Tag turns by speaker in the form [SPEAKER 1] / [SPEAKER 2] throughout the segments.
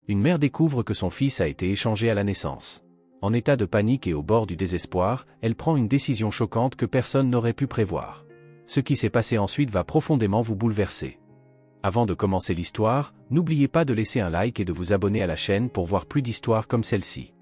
[SPEAKER 1] Une mère découvre que son fils a été échangé à la naissance. En état de panique et au bord du désespoir, elle prend une décision choquante que personne n'aurait pu prévoir. Ce qui s'est passé ensuite va profondément vous bouleverser. Avant de commencer l'histoire, n'oubliez pas de laisser un like et de vous abonner à la chaîne pour voir plus d'histoires comme celle-ci.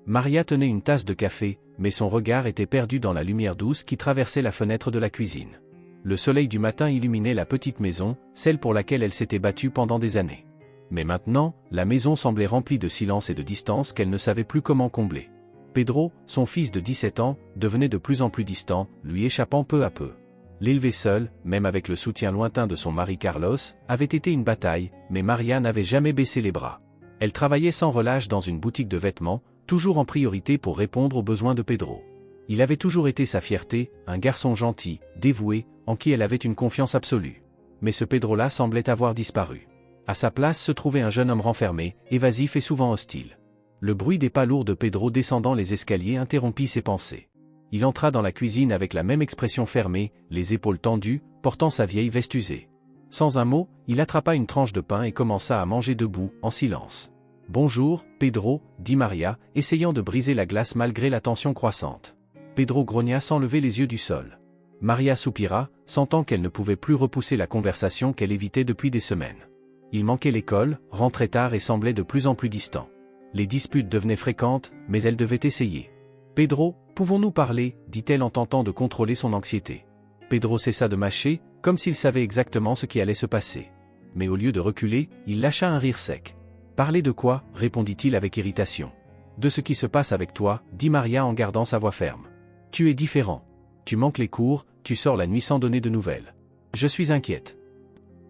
[SPEAKER 1] Maria tenait une tasse de café, mais son regard était perdu dans la lumière douce qui traversait la fenêtre de la cuisine. Le soleil du matin illuminait la petite maison, celle pour laquelle elle s'était battue pendant des années. Mais maintenant, la maison semblait remplie de silence et de distance qu'elle ne savait plus comment combler. Pedro, son fils de 17 ans, devenait de plus en plus distant, lui échappant peu à peu. L'élever seul, même avec le soutien lointain de son mari Carlos, avait été une bataille, mais Maria n'avait jamais baissé les bras. Elle travaillait sans relâche dans une boutique de vêtements, toujours en priorité pour répondre aux besoins de Pedro. Il avait toujours été sa fierté, un garçon gentil, dévoué, en qui elle avait une confiance absolue. Mais ce Pedro-là semblait avoir disparu. À sa place se trouvait un jeune homme renfermé, évasif et souvent hostile. Le bruit des pas lourds de Pedro descendant les escaliers interrompit ses pensées. Il entra dans la cuisine avec la même expression fermée, les épaules tendues, portant sa vieille veste usée. Sans un mot, il attrapa une tranche de pain et commença à manger debout, en silence. « Bonjour, Pedro » dit Maria, essayant de briser la glace malgré la tension croissante. Pedro grogna sans lever les yeux du sol. Maria soupira, sentant qu'elle ne pouvait plus repousser la conversation qu'elle évitait depuis des semaines. Il manquait l'école, rentrait tard et semblait de plus en plus distant. Les disputes devenaient fréquentes, mais elle devait essayer. « Pedro, pouvons-nous parler » dit-elle en tentant de contrôler son anxiété. Pedro cessa de mâcher, comme s'il savait exactement ce qui allait se passer. Mais au lieu de reculer, il lâcha un rire sec. « Parler de quoi » répondit-il avec irritation. « De ce qui se passe avec toi » dit Maria en gardant sa voix ferme. « Tu es différent. Tu manques les cours, tu sors la nuit sans donner de nouvelles. Je suis inquiète. »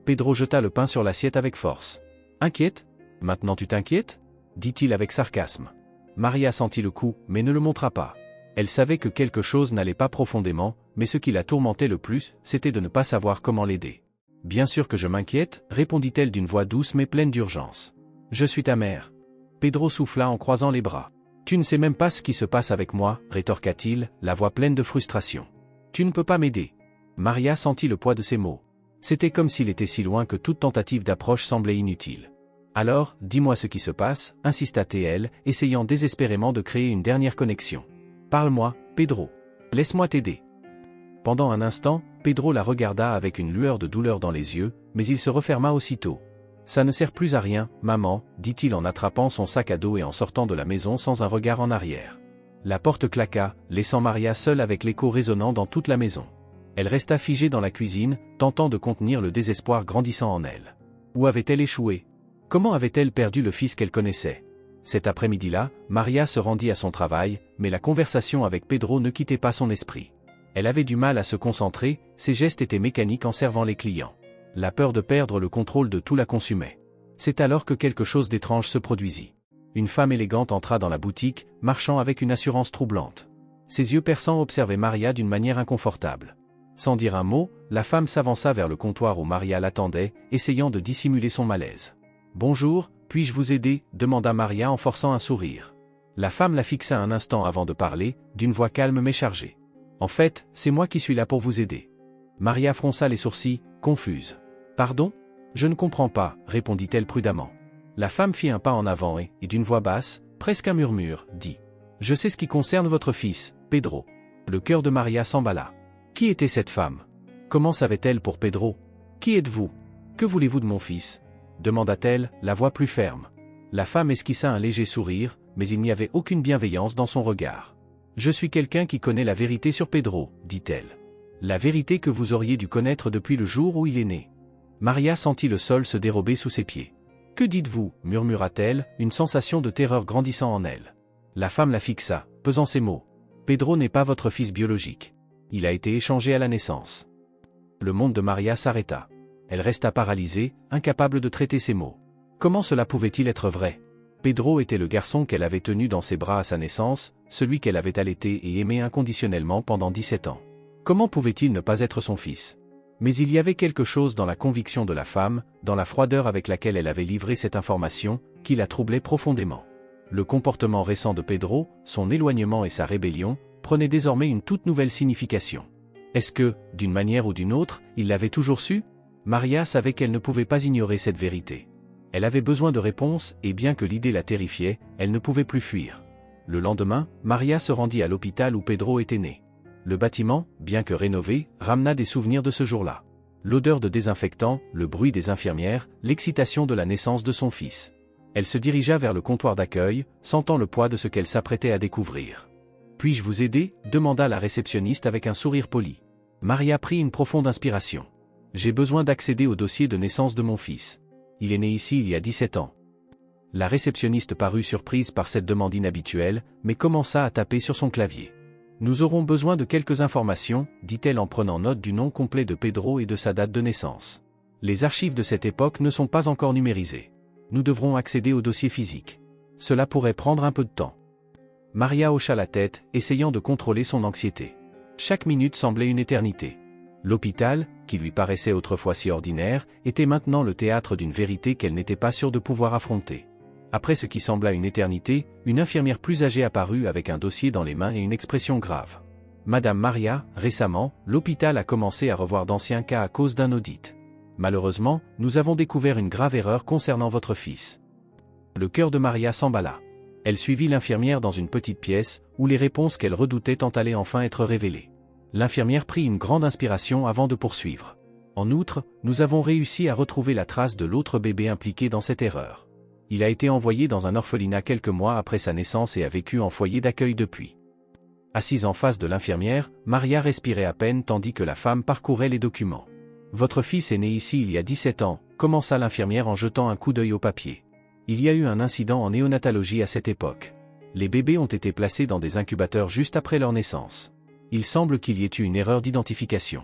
[SPEAKER 1] Pedro jeta le pain sur l'assiette avec force. « Inquiète ? Maintenant tu t'inquiètes » dit-il avec sarcasme. Maria sentit le coup, mais ne le montra pas. Elle savait que quelque chose n'allait pas profondément, mais ce qui la tourmentait le plus, c'était de ne pas savoir comment l'aider. « Bien sûr que je m'inquiète » répondit-elle d'une voix douce mais pleine d'urgence. « Je suis ta mère. » Pedro souffla en croisant les bras. « Tu ne sais même pas ce qui se passe avec moi » rétorqua-t-il, la voix pleine de frustration. « Tu ne peux pas m'aider. » Maria sentit le poids de ses mots. C'était comme s'il était si loin que toute tentative d'approche semblait inutile. « Alors, dis-moi ce qui se passe » insista-t-elle, essayant désespérément de créer une dernière connexion. « Parle-moi, Pedro. Laisse-moi t'aider. » Pendant un instant, Pedro la regarda avec une lueur de douleur dans les yeux, mais il se referma aussitôt. « Ça ne sert plus à rien, maman » dit-il en attrapant son sac à dos et en sortant de la maison sans un regard en arrière. La porte claqua, laissant Maria seule avec l'écho résonnant dans toute la maison. Elle resta figée dans la cuisine, tentant de contenir le désespoir grandissant en elle. Où avait-elle échoué? Comment avait-elle perdu le fils qu'elle connaissait? Cet après-midi-là, Maria se rendit à son travail, mais la conversation avec Pedro ne quittait pas son esprit. Elle avait du mal à se concentrer, ses gestes étaient mécaniques en servant les clients. La peur de perdre le contrôle de tout la consumait. C'est alors que quelque chose d'étrange se produisit. Une femme élégante entra dans la boutique, marchant avec une assurance troublante. Ses yeux perçants observaient Maria d'une manière inconfortable. Sans dire un mot, la femme s'avança vers le comptoir où Maria l'attendait, essayant de dissimuler son malaise. « Bonjour, puis-je vous aider » demanda Maria en forçant un sourire. La femme la fixa un instant avant de parler, d'une voix calme mais chargée. « En fait, c'est moi qui suis là pour vous aider. » Maria fronça les sourcils, confuse. « Pardon ? Je ne comprends pas » répondit-elle prudemment. La femme fit un pas en avant et, d'une voix basse, presque un murmure, dit « Je sais ce qui concerne votre fils, Pedro. » Le cœur de Maria s'emballa. Qui était cette femme? Comment savait-elle pour Pedro? Qui êtes-vous? Que voulez-vous de mon fils? Demanda-t-elle, la voix plus ferme. La femme esquissa un léger sourire, mais il n'y avait aucune bienveillance dans son regard. Je suis quelqu'un qui connaît la vérité sur Pedro, dit-elle. La vérité que vous auriez dû connaître depuis le jour où il est né. Maria sentit le sol se dérober sous ses pieds. Que dites-vous? Murmura-t-elle, une sensation de terreur grandissant en elle. La femme la fixa, pesant ses mots. Pedro n'est pas votre fils biologique. Il a été échangé à la naissance. Le monde de Maria s'arrêta. Elle resta paralysée, incapable de traiter ses mots. Comment cela pouvait-il être vrai? Pedro était le garçon qu'elle avait tenu dans ses bras à sa naissance, celui qu'elle avait allaité et aimé inconditionnellement pendant 17 ans. Comment pouvait-il ne pas être son fils? Mais il y avait quelque chose dans la conviction de la femme, dans la froideur avec laquelle elle avait livré cette information, qui la troublait profondément. Le comportement récent de Pedro, son éloignement et sa rébellion, prenaient désormais une toute nouvelle signification. Est-ce que, d'une manière ou d'une autre, il l'avait toujours su? Maria savait qu'elle ne pouvait pas ignorer cette vérité. Elle avait besoin de réponses, et bien que l'idée la terrifiait, elle ne pouvait plus fuir. Le lendemain, Maria se rendit à l'hôpital où Pedro était né. Le bâtiment, bien que rénové, ramena des souvenirs de ce jour-là. L'odeur de désinfectant, le bruit des infirmières, l'excitation de la naissance de son fils. Elle se dirigea vers le comptoir d'accueil, sentant le poids de ce qu'elle s'apprêtait à découvrir. « Puis-je vous aider ?» demanda la réceptionniste avec un sourire poli. Maria prit une profonde inspiration. « J'ai besoin d'accéder au dossier de naissance de mon fils. Il est né ici il y a 17 ans. » La réceptionniste parut surprise par cette demande inhabituelle, mais commença à taper sur son clavier. « Nous aurons besoin de quelques informations, » dit-elle en prenant note du nom complet de Pedro et de sa date de naissance. Les archives de cette époque ne sont pas encore numérisées. Nous devrons accéder au dossier physique. Cela pourrait prendre un peu de temps. Maria hocha la tête, essayant de contrôler son anxiété. Chaque minute semblait une éternité. L'hôpital, qui lui paraissait autrefois si ordinaire, était maintenant le théâtre d'une vérité qu'elle n'était pas sûre de pouvoir affronter. Après ce qui sembla une éternité, une infirmière plus âgée apparut avec un dossier dans les mains et une expression grave. « Madame Maria, récemment, l'hôpital a commencé à revoir d'anciens cas à cause d'un audit. Malheureusement, nous avons découvert une grave erreur concernant votre fils. » Le cœur de Maria s'emballa. Elle suivit l'infirmière dans une petite pièce, où les réponses qu'elle redoutait allaient enfin être révélées. L'infirmière prit une grande inspiration avant de poursuivre. « En outre, nous avons réussi à retrouver la trace de l'autre bébé impliqué dans cette erreur. Il a été envoyé dans un orphelinat quelques mois après sa naissance et a vécu en foyer d'accueil depuis. » Assise en face de l'infirmière, Maria respirait à peine tandis que la femme parcourait les documents. « Votre fils est né ici il y a 17 ans, commença l'infirmière en jetant un coup d'œil au papier. Il y a eu un incident en néonatologie à cette époque. Les bébés ont été placés dans des incubateurs juste après leur naissance. Il semble qu'il y ait eu une erreur d'identification. »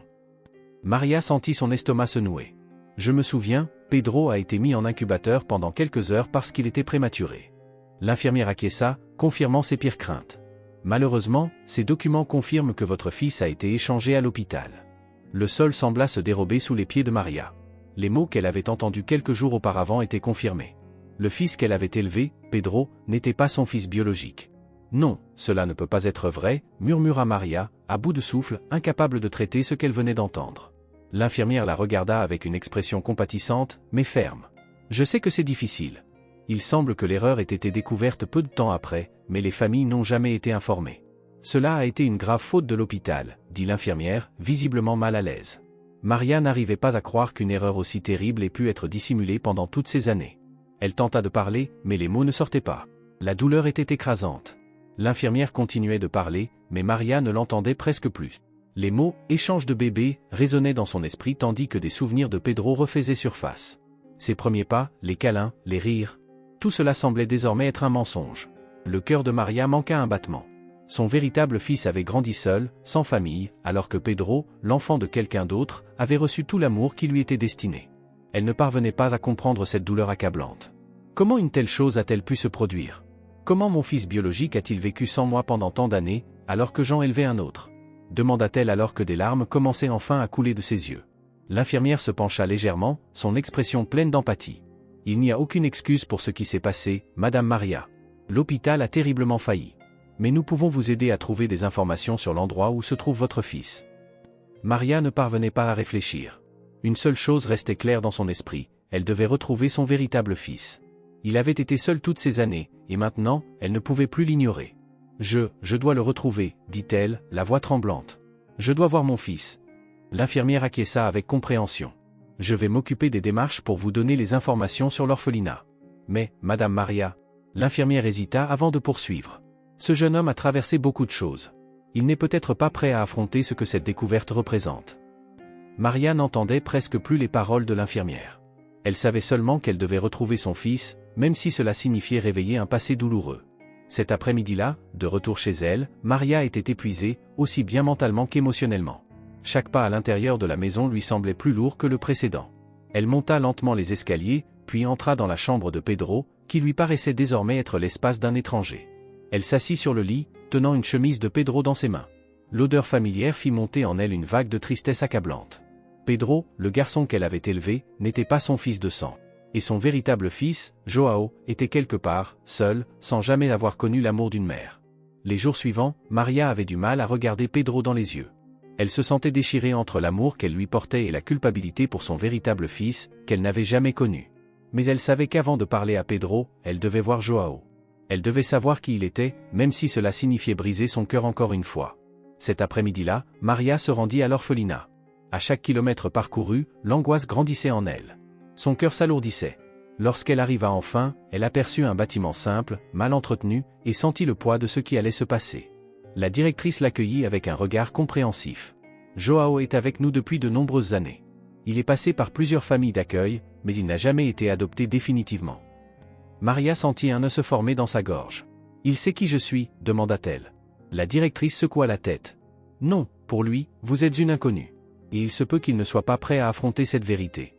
[SPEAKER 1] Maria sentit son estomac se nouer. « Je me souviens, Pedro a été mis en incubateur pendant quelques heures parce qu'il était prématuré. » L'infirmière acquiesça, confirmant ses pires craintes. « Malheureusement, ces documents confirment que votre fils a été échangé à l'hôpital. » Le sol sembla se dérober sous les pieds de Maria. Les mots qu'elle avait entendus quelques jours auparavant étaient confirmés. Le fils qu'elle avait élevé, Pedro, n'était pas son fils biologique. « Non, cela ne peut pas être vrai, » murmura Maria, à bout de souffle, incapable de traiter ce qu'elle venait d'entendre. L'infirmière la regarda avec une expression compatissante, mais ferme. « Je sais que c'est difficile. Il semble que l'erreur ait été découverte peu de temps après, mais les familles n'ont jamais été informées. Cela a été une grave faute de l'hôpital, » dit l'infirmière, visiblement mal à l'aise. Maria n'arrivait pas à croire qu'une erreur aussi terrible ait pu être dissimulée pendant toutes ces années. Elle tenta de parler, mais les mots ne sortaient pas. La douleur était écrasante. L'infirmière continuait de parler, mais Maria ne l'entendait presque plus. Les mots « échange de bébé » résonnaient dans son esprit tandis que des souvenirs de Pedro refaisaient surface. Ses premiers pas, les câlins, les rires. Tout cela semblait désormais être un mensonge. Le cœur de Maria manqua un battement. Son véritable fils avait grandi seul, sans famille, alors que Pedro, l'enfant de quelqu'un d'autre, avait reçu tout l'amour qui lui était destiné. Elle ne parvenait pas à comprendre cette douleur accablante. Comment une telle chose a-t-elle pu se produire? Comment mon fils biologique a-t-il vécu sans moi pendant tant d'années, alors que j'en élevais un autre? Demanda-t-elle alors que des larmes commençaient enfin à couler de ses yeux. L'infirmière se pencha légèrement, son expression pleine d'empathie. « Il n'y a aucune excuse pour ce qui s'est passé, Madame Maria. L'hôpital a terriblement failli. Mais nous pouvons vous aider à trouver des informations sur l'endroit où se trouve votre fils. » Maria ne parvenait pas à réfléchir. Une seule chose restait claire dans son esprit, elle devait retrouver son véritable fils. Il avait été seul toutes ces années, et maintenant, elle ne pouvait plus l'ignorer. « Je dois le retrouver, » dit-elle, la voix tremblante. « Je dois voir mon fils. » L'infirmière acquiesça avec compréhension. « Je vais m'occuper des démarches pour vous donner les informations sur l'orphelinat. » Mais, Madame Maria, l'infirmière hésita avant de poursuivre. Ce jeune homme a traversé beaucoup de choses. Il n'est peut-être pas prêt à affronter ce que cette découverte représente. Maria n'entendait presque plus les paroles de l'infirmière. Elle savait seulement qu'elle devait retrouver son fils, même si cela signifiait réveiller un passé douloureux. Cet après-midi-là, de retour chez elle, Maria était épuisée, aussi bien mentalement qu'émotionnellement. Chaque pas à l'intérieur de la maison lui semblait plus lourd que le précédent. Elle monta lentement les escaliers, puis entra dans la chambre de Pedro, qui lui paraissait désormais être l'espace d'un étranger. Elle s'assit sur le lit, tenant une chemise de Pedro dans ses mains. L'odeur familière fit monter en elle une vague de tristesse accablante. Pedro, le garçon qu'elle avait élevé, n'était pas son fils de sang. Et son véritable fils, Joao, était quelque part, seul, sans jamais avoir connu l'amour d'une mère. Les jours suivants, Maria avait du mal à regarder Pedro dans les yeux. Elle se sentait déchirée entre l'amour qu'elle lui portait et la culpabilité pour son véritable fils, qu'elle n'avait jamais connu. mais elle savait qu'avant de parler à Pedro, elle devait voir Joao. Elle devait savoir qui il était, même si cela signifiait briser son cœur encore une fois. Cet après-midi-là, Maria se rendit à l'orphelinat. À chaque kilomètre parcouru, l'angoisse grandissait en elle. Son cœur s'alourdissait. Lorsqu'elle arriva enfin, elle aperçut un bâtiment simple, mal entretenu, et sentit le poids de ce qui allait se passer. La directrice l'accueillit avec un regard compréhensif. « Joao est avec nous depuis de nombreuses années. Il est passé par plusieurs familles d'accueil, mais il n'a jamais été adopté définitivement. » Maria sentit un nœud se former dans sa gorge. « Il sait qui je suis ?» demanda-t-elle. La directrice secoua la tête. « Non, pour lui, vous êtes une inconnue. Et il se peut qu'il ne soit pas prêt à affronter cette vérité. »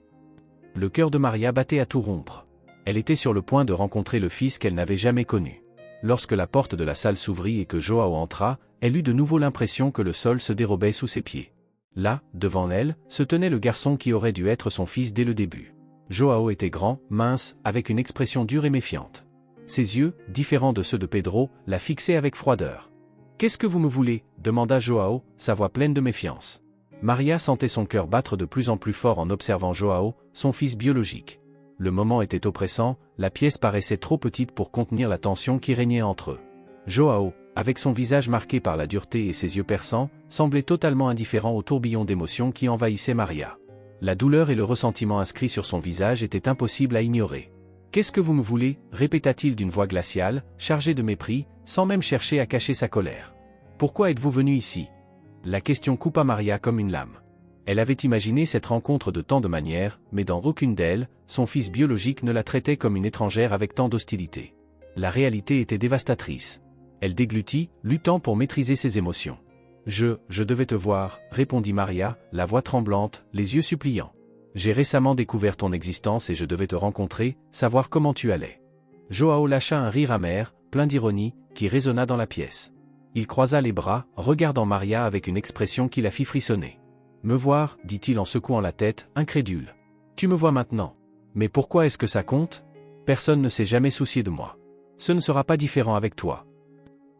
[SPEAKER 1] Le cœur de Maria battait à tout rompre. Elle était sur le point de rencontrer le fils qu'elle n'avait jamais connu. Lorsque la porte de la salle s'ouvrit et que Joao entra, elle eut de nouveau l'impression que le sol se dérobait sous ses pieds. Là, devant elle, se tenait le garçon qui aurait dû être son fils dès le début. Joao était grand, mince, avec une expression dure et méfiante. Ses yeux, différents de ceux de Pedro, la fixaient avec froideur. « Qu'est-ce que vous me voulez ?» demanda Joao, sa voix pleine de méfiance. Maria sentait son cœur battre de plus en plus fort en observant Joao, son fils biologique. Le moment était oppressant, la pièce paraissait trop petite pour contenir la tension qui régnait entre eux. Joao, avec son visage marqué par la dureté et ses yeux perçants, semblait totalement indifférent au tourbillon d'émotions qui envahissait Maria. La douleur et le ressentiment inscrits sur son visage étaient impossibles à ignorer. « Qu'est-ce que vous me voulez ?» répéta-t-il d'une voix glaciale, chargée de mépris, sans même chercher à cacher sa colère. « Pourquoi êtes-vous venu ici ?» La question coupa Maria comme une lame. Elle avait imaginé cette rencontre de tant de manières, mais dans aucune d'elles, son fils biologique ne la traitait comme une étrangère avec tant d'hostilité. La réalité était dévastatrice. Elle déglutit, luttant pour maîtriser ses émotions. « Je devais te voir » répondit Maria, la voix tremblante, les yeux suppliants. « J'ai récemment découvert ton existence et je devais te rencontrer, savoir comment tu allais. » Joao lâcha un rire amer, plein d'ironie, qui résonna dans la pièce. Il croisa les bras, regardant Maria avec une expression qui la fit frissonner. « Me voir » dit-il en secouant la tête, incrédule. « Tu me vois maintenant. Mais pourquoi est-ce que ça compte ? Personne ne s'est jamais soucié de moi. Ce ne sera pas différent avec toi. »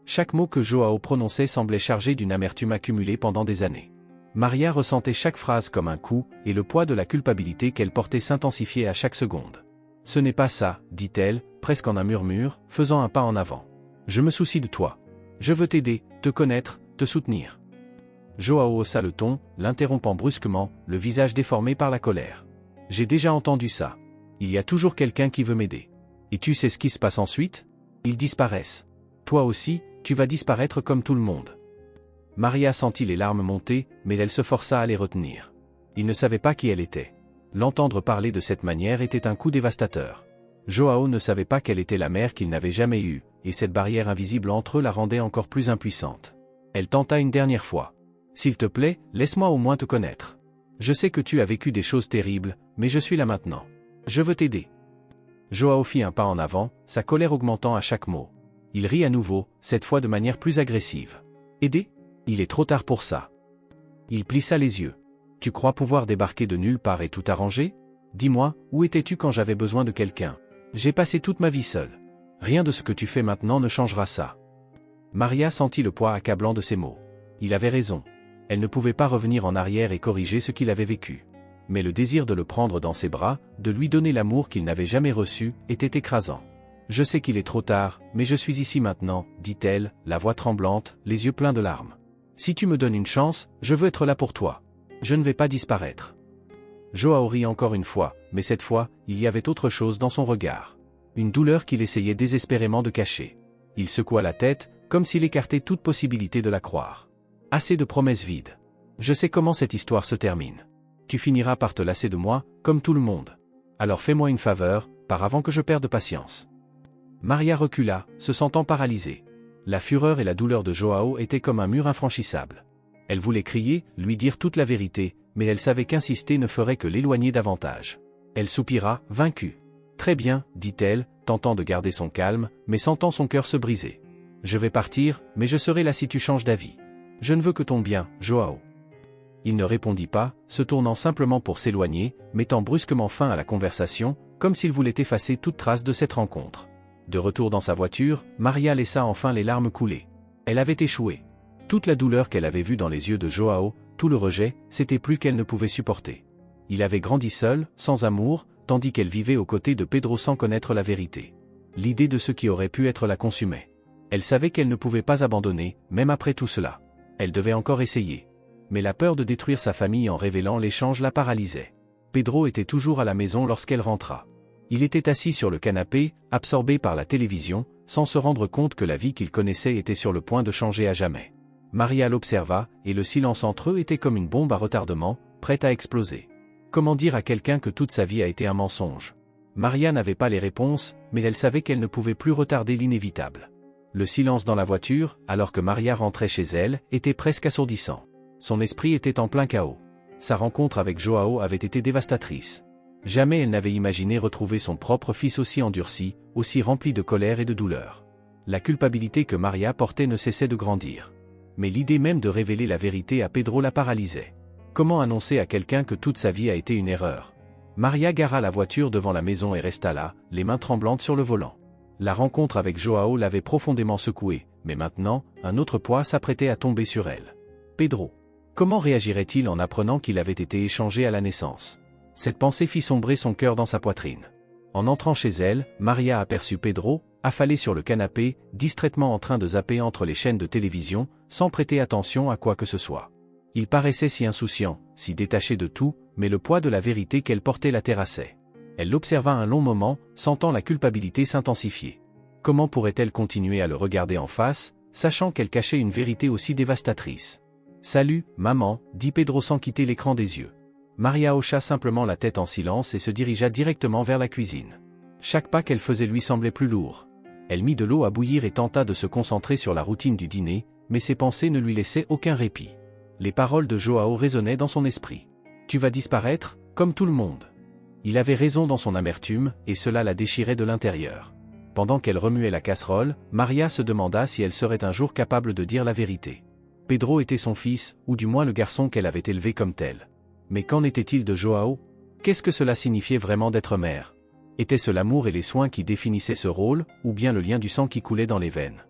[SPEAKER 1] Chaque mot que Joao prononçait semblait chargé d'une amertume accumulée pendant des années. Maria ressentait chaque phrase comme un coup, et le poids de la culpabilité qu'elle portait s'intensifiait à chaque seconde. « Ce n'est pas ça, dit-elle, presque en un murmure, faisant un pas en avant. Je me soucie de toi. Je veux t'aider, te connaître, te soutenir. » Joao haussa le ton, l'interrompant brusquement, le visage déformé par la colère. « J'ai déjà entendu ça. Il y a toujours quelqu'un qui veut m'aider. Et tu sais ce qui se passe ensuite ? Ils disparaissent. Toi aussi, tu vas disparaître comme tout le monde. » Maria sentit les larmes monter, mais elle se força à les retenir. Il ne savait pas qui elle était. L'entendre parler de cette manière était un coup dévastateur. Joao ne savait pas quelle était la mère qu'il n'avait jamais eue, et cette barrière invisible entre eux la rendait encore plus impuissante. Elle tenta une dernière fois. « S'il te plaît, laisse-moi au moins te connaître. Je sais que tu as vécu des choses terribles, mais je suis là maintenant. Je veux t'aider. » Joao fit un pas en avant, sa colère augmentant à chaque mot. Il rit à nouveau, cette fois de manière plus agressive. « Aider ? Il est trop tard pour ça. » Il plissa les yeux. « Tu crois pouvoir débarquer de nulle part et tout arranger ? Dis-moi, où étais-tu quand j'avais besoin de quelqu'un ? J'ai passé toute ma vie seule. Rien de ce que tu fais maintenant ne changera ça. » Maria sentit le poids accablant de ces mots. Il avait raison. Elle ne pouvait pas revenir en arrière et corriger ce qu'il avait vécu. Mais le désir de le prendre dans ses bras, de lui donner l'amour qu'il n'avait jamais reçu, était écrasant. « Je sais qu'il est trop tard, mais je suis ici maintenant, » dit-elle, la voix tremblante, les yeux pleins de larmes. « Si tu me donnes une chance, je veux être là pour toi. Je ne vais pas disparaître. » Joao rit encore une fois, mais cette fois, il y avait autre chose dans son regard. Une douleur qu'il essayait désespérément de cacher. Il secoua la tête, comme s'il écartait toute possibilité de la croire. Assez de promesses vides. Je sais comment cette histoire se termine. Tu finiras par te lasser de moi, comme tout le monde. Alors fais-moi une faveur, pars avant que je perde patience. Maria recula, se sentant paralysée. La fureur et la douleur de Joao étaient comme un mur infranchissable. Elle voulait crier, lui dire toute la vérité, mais elle savait qu'insister ne ferait que l'éloigner davantage. Elle soupira, vaincue. « Très bien, » dit-elle, tentant de garder son calme, mais sentant son cœur se briser. « Je vais partir, mais je serai là si tu changes d'avis. Je ne veux que ton bien, Joao. » Il ne répondit pas, se tournant simplement pour s'éloigner, mettant brusquement fin à la conversation, comme s'il voulait effacer toute trace de cette rencontre. De retour dans sa voiture, Maria laissa enfin les larmes couler. Elle avait échoué. Toute la douleur qu'elle avait vue dans les yeux de Joao, tout le rejet, c'était plus qu'elle ne pouvait supporter. Il avait grandi seul, sans amour, tandis qu'elle vivait aux côtés de Pedro sans connaître la vérité. L'idée de ce qui aurait pu être la consumait. Elle savait qu'elle ne pouvait pas abandonner, même après tout cela. Elle devait encore essayer. Mais la peur de détruire sa famille en révélant l'échange la paralysait. Pedro était toujours à la maison lorsqu'elle rentra. Il était assis sur le canapé, absorbé par la télévision, sans se rendre compte que la vie qu'il connaissait était sur le point de changer à jamais. Maria l'observa, et le silence entre eux était comme une bombe à retardement, prête à exploser. Comment dire à quelqu'un que toute sa vie a été un mensonge? Maria n'avait pas les réponses, mais elle savait qu'elle ne pouvait plus retarder l'inévitable. Le silence dans la voiture, alors que Maria rentrait chez elle, était presque assourdissant. Son esprit était en plein chaos. Sa rencontre avec Joao avait été dévastatrice. Jamais elle n'avait imaginé retrouver son propre fils aussi endurci, aussi rempli de colère et de douleur. La culpabilité que Maria portait ne cessait de grandir. Mais l'idée même de révéler la vérité à Pedro la paralysait. Comment annoncer à quelqu'un que toute sa vie a été une erreur? Maria gara la voiture devant la maison et resta là, les mains tremblantes sur le volant. La rencontre avec Joao l'avait profondément secouée, mais maintenant, un autre poids s'apprêtait à tomber sur elle. Pedro. Comment réagirait-il en apprenant qu'il avait été échangé à la naissance? Cette pensée fit sombrer son cœur dans sa poitrine. En entrant chez elle, Maria aperçut Pedro, affalé sur le canapé, distraitement en train de zapper entre les chaînes de télévision, sans prêter attention à quoi que ce soit. Il paraissait si insouciant, si détaché de tout, mais le poids de la vérité qu'elle portait la terrassait. Elle l'observa un long moment, sentant la culpabilité s'intensifier. Comment pourrait-elle continuer à le regarder en face, sachant qu'elle cachait une vérité aussi dévastatrice? « Salut, maman », dit Pedro sans quitter l'écran des yeux. Maria hocha simplement la tête en silence et se dirigea directement vers la cuisine. Chaque pas qu'elle faisait lui semblait plus lourd. Elle mit de l'eau à bouillir et tenta de se concentrer sur la routine du dîner, mais ses pensées ne lui laissaient aucun répit. Les paroles de Joao résonnaient dans son esprit. « Tu vas disparaître, comme tout le monde. » Il avait raison dans son amertume, et cela la déchirait de l'intérieur. Pendant qu'elle remuait la casserole, Maria se demanda si elle serait un jour capable de dire la vérité. Pedro était son fils, ou du moins le garçon qu'elle avait élevé comme tel. Mais qu'en était-il de Joao? Qu'est-ce que cela signifiait vraiment d'être mère? Était-ce l'amour et les soins qui définissaient ce rôle, ou bien le lien du sang qui coulait dans les veines?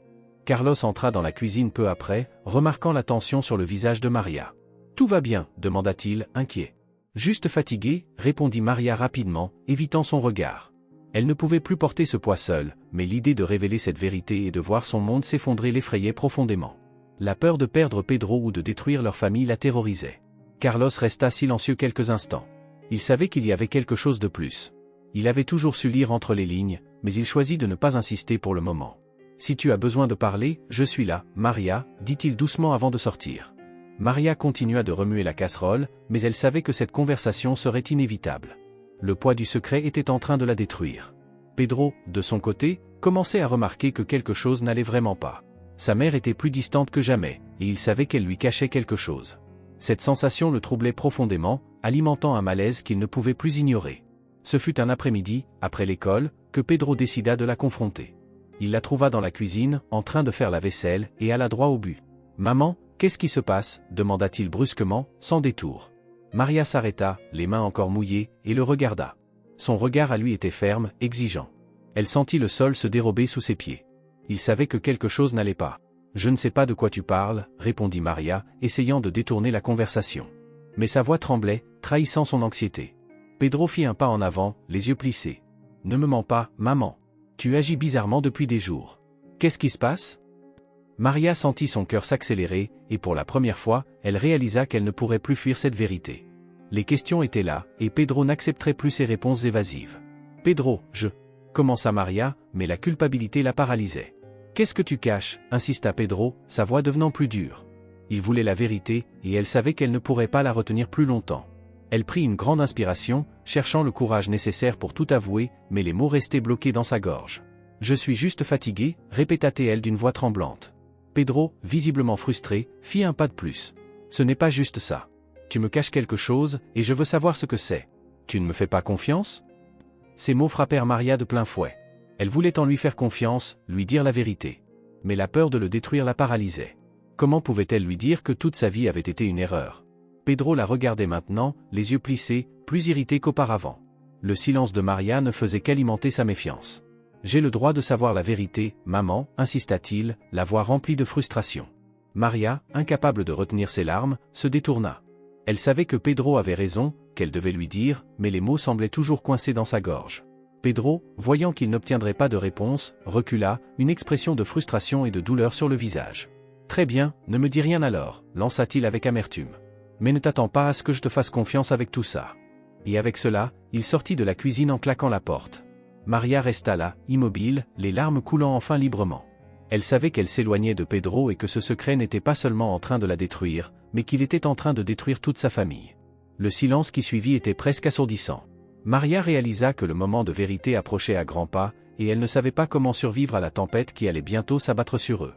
[SPEAKER 1] Carlos entra dans la cuisine peu après, remarquant la tension sur le visage de Maria. « Tout va bien ?» demanda-t-il, inquiet. « Juste fatiguée » répondit Maria rapidement, évitant son regard. Elle ne pouvait plus porter ce poids seule, mais l'idée de révéler cette vérité et de voir son monde s'effondrer l'effrayait profondément. La peur de perdre Pedro ou de détruire leur famille la terrorisait. Carlos resta silencieux quelques instants. Il savait qu'il y avait quelque chose de plus. Il avait toujours su lire entre les lignes, mais il choisit de ne pas insister pour le moment. « Si tu as besoin de parler, je suis là, Maria » dit-il doucement avant de sortir. Maria continua de remuer la casserole, mais elle savait que cette conversation serait inévitable. Le poids du secret était en train de la détruire. Pedro, de son côté, commençait à remarquer que quelque chose n'allait vraiment pas. Sa mère était plus distante que jamais, et il savait qu'elle lui cachait quelque chose. Cette sensation le troublait profondément, alimentant un malaise qu'il ne pouvait plus ignorer. Ce fut un après-midi, après l'école, que Pedro décida de la confronter. Il la trouva dans la cuisine, en train de faire la vaisselle, et alla droit au but. « Maman, qu'est-ce qui se passe » demanda-t-il brusquement, sans détour. Maria s'arrêta, les mains encore mouillées, et le regarda. Son regard à lui était ferme, exigeant. Elle sentit le sol se dérober sous ses pieds. Il savait que quelque chose n'allait pas. « Je ne sais pas de quoi tu parles » répondit Maria, essayant de détourner la conversation. Mais sa voix tremblait, trahissant son anxiété. Pedro fit un pas en avant, les yeux plissés. « Ne me mens pas, maman. Tu agis bizarrement depuis des jours. Qu'est-ce qui se passe ?» Maria sentit son cœur s'accélérer, et pour la première fois, elle réalisa qu'elle ne pourrait plus fuir cette vérité. Les questions étaient là, et Pedro n'accepterait plus ses réponses évasives. « Pedro, je... » commença Maria, mais la culpabilité la paralysait. « Qu'est-ce que tu caches » insista Pedro, sa voix devenant plus dure. Il voulait la vérité, et elle savait qu'elle ne pourrait pas la retenir plus longtemps. Elle prit une grande inspiration, cherchant le courage nécessaire pour tout avouer, mais les mots restaient bloqués dans sa gorge. « Je suis juste fatiguée » répéta-t-elle d'une voix tremblante. Pedro, visiblement frustré, fit un pas de plus. « Ce n'est pas juste ça. Tu me caches quelque chose, et je veux savoir ce que c'est. Tu ne me fais pas confiance ?» Ces mots frappèrent Maria de plein fouet. Elle voulait en lui faire confiance, lui dire la vérité. Mais la peur de le détruire la paralysait. Comment pouvait-elle lui dire que toute sa vie avait été une erreur? Pedro la regardait maintenant, les yeux plissés, plus irrité qu'auparavant. Le silence de Maria ne faisait qu'alimenter sa méfiance. « J'ai le droit de savoir la vérité, maman » insista-t-il, la voix remplie de frustration. Maria, incapable de retenir ses larmes, se détourna. « Elle savait que Pedro avait raison, qu'elle devait lui dire, mais les mots semblaient toujours coincés dans sa gorge. Pedro, voyant qu'il n'obtiendrait pas de réponse, recula, une expression de frustration et de douleur sur le visage. « Très bien, ne me dis rien alors, lança-t-il avec amertume. Mais ne t'attends pas à ce que je te fasse confiance avec tout ça. » Et avec cela, il sortit de la cuisine en claquant la porte. Maria resta là, immobile, les larmes coulant enfin librement. Elle savait qu'elle s'éloignait de Pedro et que ce secret n'était pas seulement en train de la détruire, mais qu'il était en train de détruire toute sa famille. Le silence qui suivit était presque assourdissant. Maria réalisa que le moment de vérité approchait à grands pas, et elle ne savait pas comment survivre à la tempête qui allait bientôt s'abattre sur eux.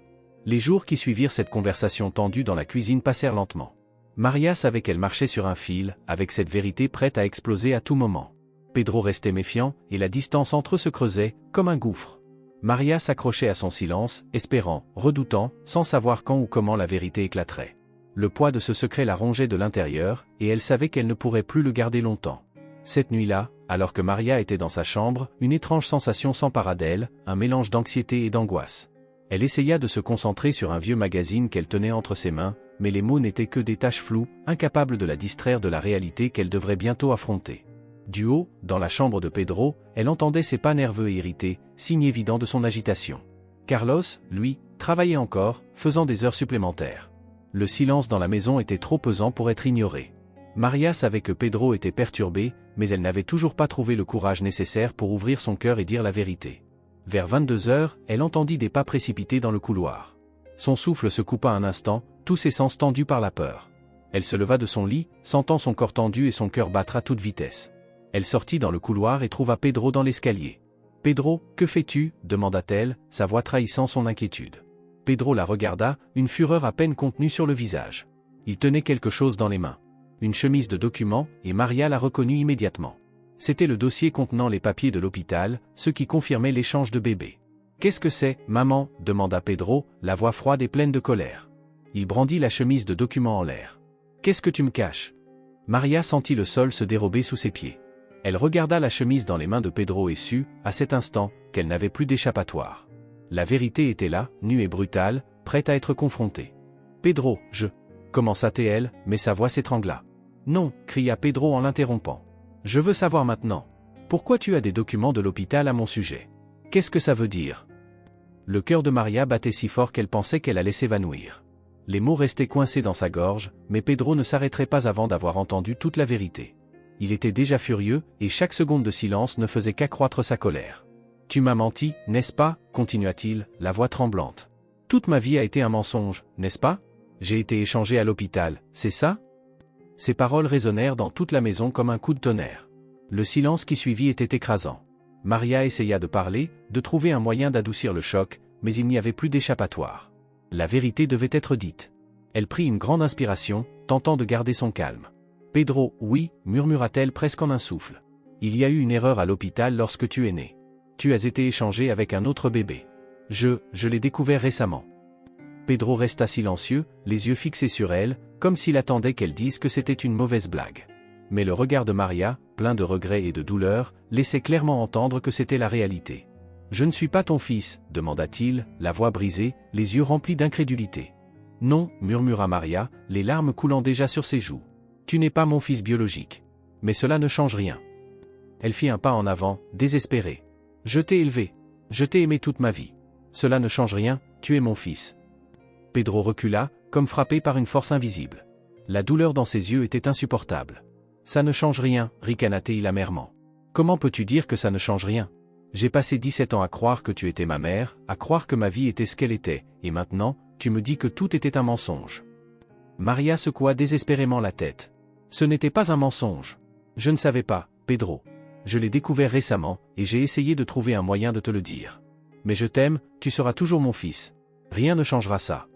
[SPEAKER 1] Les jours qui suivirent cette conversation tendue dans la cuisine passèrent lentement. Maria savait qu'elle marchait sur un fil, avec cette vérité prête à exploser à tout moment. Pedro restait méfiant, et la distance entre eux se creusait, comme un gouffre. Maria s'accrochait à son silence, espérant, redoutant, sans savoir quand ou comment la vérité éclaterait. Le poids de ce secret la rongeait de l'intérieur, et elle savait qu'elle ne pourrait plus le garder longtemps. Cette nuit-là, alors que Maria était dans sa chambre, une étrange sensation s'empara d'elle, un mélange d'anxiété et d'angoisse. Elle essaya de se concentrer sur un vieux magazine qu'elle tenait entre ses mains, mais les mots n'étaient que des taches floues, incapables de la distraire de la réalité qu'elle devrait bientôt affronter. Du haut, dans la chambre de Pedro, elle entendait ses pas nerveux et irrités, signe évident de son agitation. Carlos, lui, travaillait encore, faisant des heures supplémentaires. Le silence dans la maison était trop pesant pour être ignoré. Maria savait que Pedro était perturbé, mais elle n'avait toujours pas trouvé le courage nécessaire pour ouvrir son cœur et dire la vérité. Vers 22 heures, elle entendit des pas précipités dans le couloir. Son souffle se coupa un instant, tous ses sens tendus par la peur. Elle se leva de son lit, sentant son corps tendu et son cœur battre à toute vitesse. Elle sortit dans le couloir et trouva Pedro dans l'escalier. « Pedro, que fais-tu » demanda-t-elle, sa voix trahissant son inquiétude. Pedro la regarda, une fureur à peine contenue sur le visage. Il tenait quelque chose dans les mains. Une chemise de documents, et Maria la reconnut immédiatement. C'était le dossier contenant les papiers de l'hôpital, ce qui confirmait l'échange de bébés. « Qu'est-ce que c'est, maman » demanda Pedro, la voix froide et pleine de colère. Il brandit la chemise de documents en l'air. « Qu'est-ce que tu me caches » Maria sentit le sol se dérober sous ses pieds. Elle regarda la chemise dans les mains de Pedro et sut, à cet instant, qu'elle n'avait plus d'échappatoire. La vérité était là, nue et brutale, prête à être confrontée. « Pedro, je... » commença-t-elle, mais sa voix s'étrangla. « Non » cria Pedro en l'interrompant. « Je veux savoir maintenant. Pourquoi tu as des documents de l'hôpital à mon sujet? Qu'est-ce que ça veut dire ?» Le cœur de Maria battait si fort qu'elle pensait qu'elle allait s'évanouir. Les mots restaient coincés dans sa gorge, mais Pedro ne s'arrêterait pas avant d'avoir entendu toute la vérité. Il était déjà furieux, et chaque seconde de silence ne faisait qu'accroître sa colère. « Tu m'as menti, n'est-ce pas » continua-t-il, la voix tremblante. « Toute ma vie a été un mensonge, n'est-ce pas? J'ai été échangé à l'hôpital, c'est ça ?» Ces paroles résonnèrent dans toute la maison comme un coup de tonnerre. Le silence qui suivit était écrasant. Maria essaya de parler, de trouver un moyen d'adoucir le choc, mais il n'y avait plus d'échappatoire. La vérité devait être dite. Elle prit une grande inspiration, tentant de garder son calme. « Pedro, oui » murmura-t-elle presque en un souffle. « Il y a eu une erreur à l'hôpital lorsque tu es né. Tu as été échangé avec un autre bébé. Je l'ai découvert récemment. » Pedro resta silencieux, les yeux fixés sur elle, comme s'il attendait qu'elle dise que c'était une mauvaise blague. Mais le regard de Maria, plein de regret et de douleur, laissait clairement entendre que c'était la réalité. « Je ne suis pas ton fils » demanda-t-il, la voix brisée, les yeux remplis d'incrédulité. « Non » murmura Maria, les larmes coulant déjà sur ses joues. « Tu n'es pas mon fils biologique. Mais cela ne change rien. » Elle fit un pas en avant, désespérée. « Je t'ai élevé. Je t'ai aimé toute ma vie. Cela ne change rien, tu es mon fils. » Pedro recula, comme frappé par une force invisible. La douleur dans ses yeux était insupportable. « Ça ne change rien » ricana-t-il amèrement. « Comment peux-tu dire que ça ne change rien? J'ai passé 17 ans à croire que tu étais ma mère, à croire que ma vie était ce qu'elle était, et maintenant, tu me dis que tout était un mensonge. » Maria secoua désespérément la tête. « Ce n'était pas un mensonge. Je ne savais pas, Pedro. Je l'ai découvert récemment, et j'ai essayé de trouver un moyen de te le dire. Mais je t'aime, tu seras toujours mon fils. Rien ne changera ça. »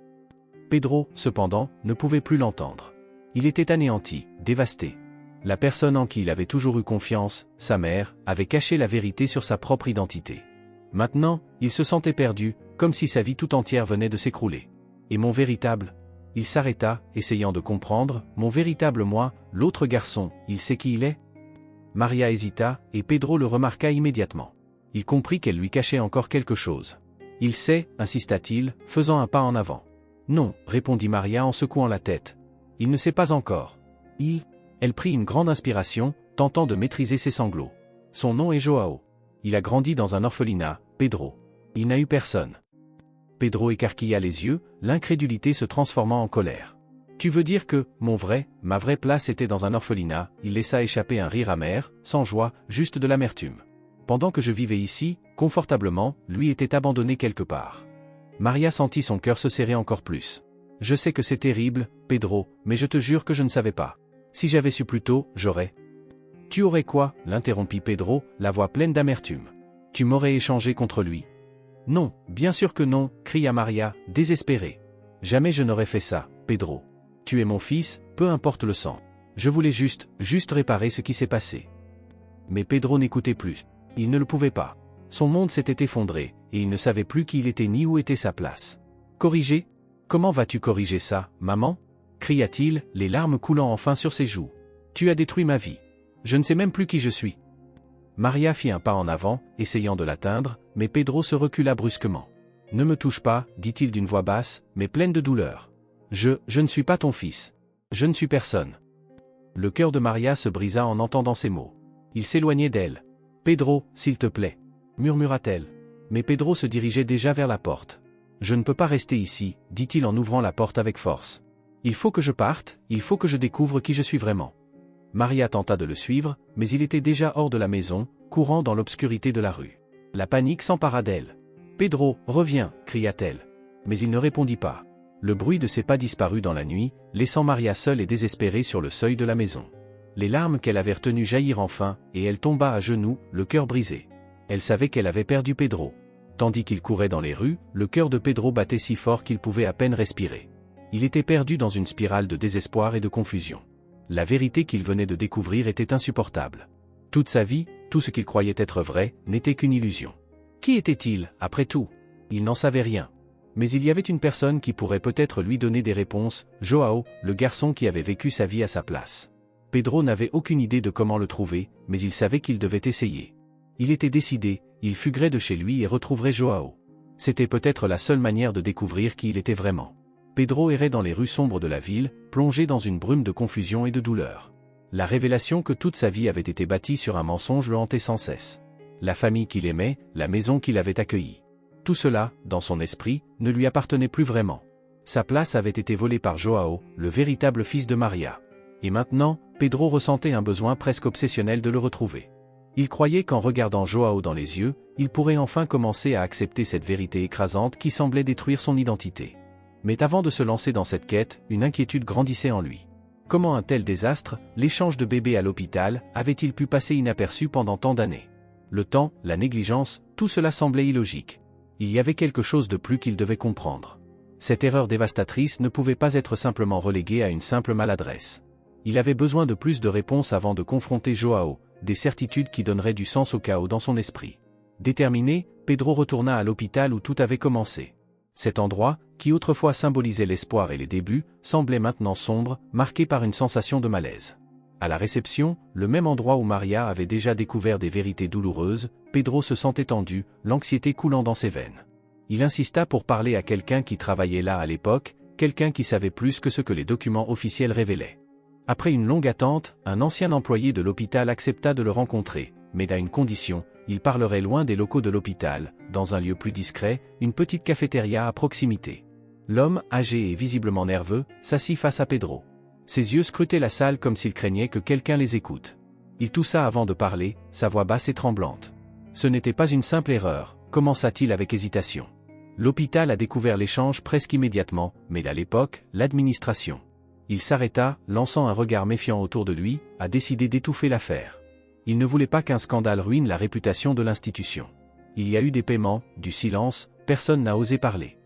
[SPEAKER 1] Pedro, cependant, ne pouvait plus l'entendre. Il était anéanti, dévasté. La personne en qui il avait toujours eu confiance, sa mère, avait caché la vérité sur sa propre identité. Maintenant, il se sentait perdu, comme si sa vie tout entière venait de s'écrouler. Et mon véritable? Il s'arrêta, essayant de comprendre, mon véritable moi, l'autre garçon, il sait qui il est? Maria hésita, et Pedro le remarqua immédiatement. Il comprit qu'elle lui cachait encore quelque chose. Il sait, insista-t-il, faisant un pas en avant. Non, répondit Maria en secouant la tête. Il ne sait pas encore. Elle prit une grande inspiration, tentant de maîtriser ses sanglots. Son nom est Joao. Il a grandi dans un orphelinat, Pedro. Il n'a eu personne. Pedro écarquilla les yeux, l'incrédulité se transformant en colère. Tu veux dire que, ma vraie place était dans un orphelinat? Il laissa échapper un rire amer, sans joie, juste de l'amertume. Pendant que je vivais ici, confortablement, lui était abandonné quelque part. Maria sentit son cœur se serrer encore plus. Je sais que c'est terrible, Pedro, mais je te jure que je ne savais pas. Si j'avais su plus tôt, j'aurais... Tu aurais quoi? L'interrompit Pedro, la voix pleine d'amertume. Tu m'aurais échangé contre lui. Non, bien sûr que non, cria Maria, désespérée. Jamais je n'aurais fait ça, Pedro. Tu es mon fils, peu importe le sang. Je voulais juste réparer ce qui s'est passé. Mais Pedro n'écoutait plus. Il ne le pouvait pas. Son monde s'était effondré, et il ne savait plus qui il était ni où était sa place. Corriger? Comment vas-tu corriger ça, maman? Cria-t-il, les larmes coulant enfin sur ses joues. Tu as détruit ma vie. Je ne sais même plus qui je suis. Maria fit un pas en avant, essayant de l'atteindre, mais Pedro se recula brusquement. Ne me touche pas, dit-il d'une voix basse, mais pleine de douleur. Je ne suis pas ton fils. Je ne suis personne. Le cœur de Maria se brisa en entendant ces mots. Il s'éloignait d'elle. Pedro, s'il te plaît, murmura-t-elle. Mais Pedro se dirigeait déjà vers la porte. Je ne peux pas rester ici, dit-il en ouvrant la porte avec force. Il faut que je parte, il faut que je découvre qui je suis vraiment. Maria tenta de le suivre, mais il était déjà hors de la maison, courant dans l'obscurité de la rue. La panique s'empara d'elle. Pedro, reviens, cria-t-elle. Mais il ne répondit pas. Le bruit de ses pas disparut dans la nuit, laissant Maria seule et désespérée sur le seuil de la maison. Les larmes qu'elle avait retenues jaillirent enfin, et elle tomba à genoux, le cœur brisé. Elle savait qu'elle avait perdu Pedro. Tandis qu'il courait dans les rues, le cœur de Pedro battait si fort qu'il pouvait à peine respirer. Il était perdu dans une spirale de désespoir et de confusion. La vérité qu'il venait de découvrir était insupportable. Toute sa vie, tout ce qu'il croyait être vrai, n'était qu'une illusion. Qui était-il, après tout? Il n'en savait rien. Mais il y avait une personne qui pourrait peut-être lui donner des réponses, Joao, le garçon qui avait vécu sa vie à sa place. Pedro n'avait aucune idée de comment le trouver, mais il savait qu'il devait essayer. Il était décidé, il fuguerait de chez lui et retrouverait Joao. C'était peut-être la seule manière de découvrir qui il était vraiment. Pedro errait dans les rues sombres de la ville, plongé dans une brume de confusion et de douleur. La révélation que toute sa vie avait été bâtie sur un mensonge le hantait sans cesse. La famille qu'il aimait, la maison qu'il avait accueillie. Tout cela, dans son esprit, ne lui appartenait plus vraiment. Sa place avait été volée par Joao, le véritable fils de Maria. Et maintenant, Pedro ressentait un besoin presque obsessionnel de le retrouver. Il croyait qu'en regardant Joao dans les yeux, il pourrait enfin commencer à accepter cette vérité écrasante qui semblait détruire son identité. Mais avant de se lancer dans cette quête, une inquiétude grandissait en lui. Comment un tel désastre, l'échange de bébés à l'hôpital, avait-il pu passer inaperçu pendant tant d'années? Le temps, la négligence, tout cela semblait illogique. Il y avait quelque chose de plus qu'il devait comprendre. Cette erreur dévastatrice ne pouvait pas être simplement reléguée à une simple maladresse. Il avait besoin de plus de réponses avant de confronter Joao, des certitudes qui donneraient du sens au chaos dans son esprit. Déterminé, Pedro retourna à l'hôpital où tout avait commencé. Cet endroit, qui autrefois symbolisait l'espoir et les débuts, semblait maintenant sombre, marqué par une sensation de malaise. À la réception, le même endroit où Maria avait déjà découvert des vérités douloureuses, Pedro se sentait tendu, l'anxiété coulant dans ses veines. Il insista pour parler à quelqu'un qui travaillait là à l'époque, quelqu'un qui savait plus que ce que les documents officiels révélaient. Après une longue attente, un ancien employé de l'hôpital accepta de le rencontrer, mais à une condition, il parlerait loin des locaux de l'hôpital, dans un lieu plus discret, une petite cafétéria à proximité. L'homme, âgé et visiblement nerveux, s'assit face à Pedro. Ses yeux scrutaient la salle comme s'il craignait que quelqu'un les écoute. Il toussa avant de parler, sa voix basse et tremblante. Ce n'était pas une simple erreur, commença-t-il avec hésitation. L'hôpital a découvert l'échange presque immédiatement, mais à l'époque, l'administration. Il s'arrêta, lançant un regard méfiant autour de lui, a décidé d'étouffer l'affaire. Il ne voulait pas qu'un scandale ruine la réputation de l'institution. Il y a eu des paiements, du silence, personne n'a osé parler.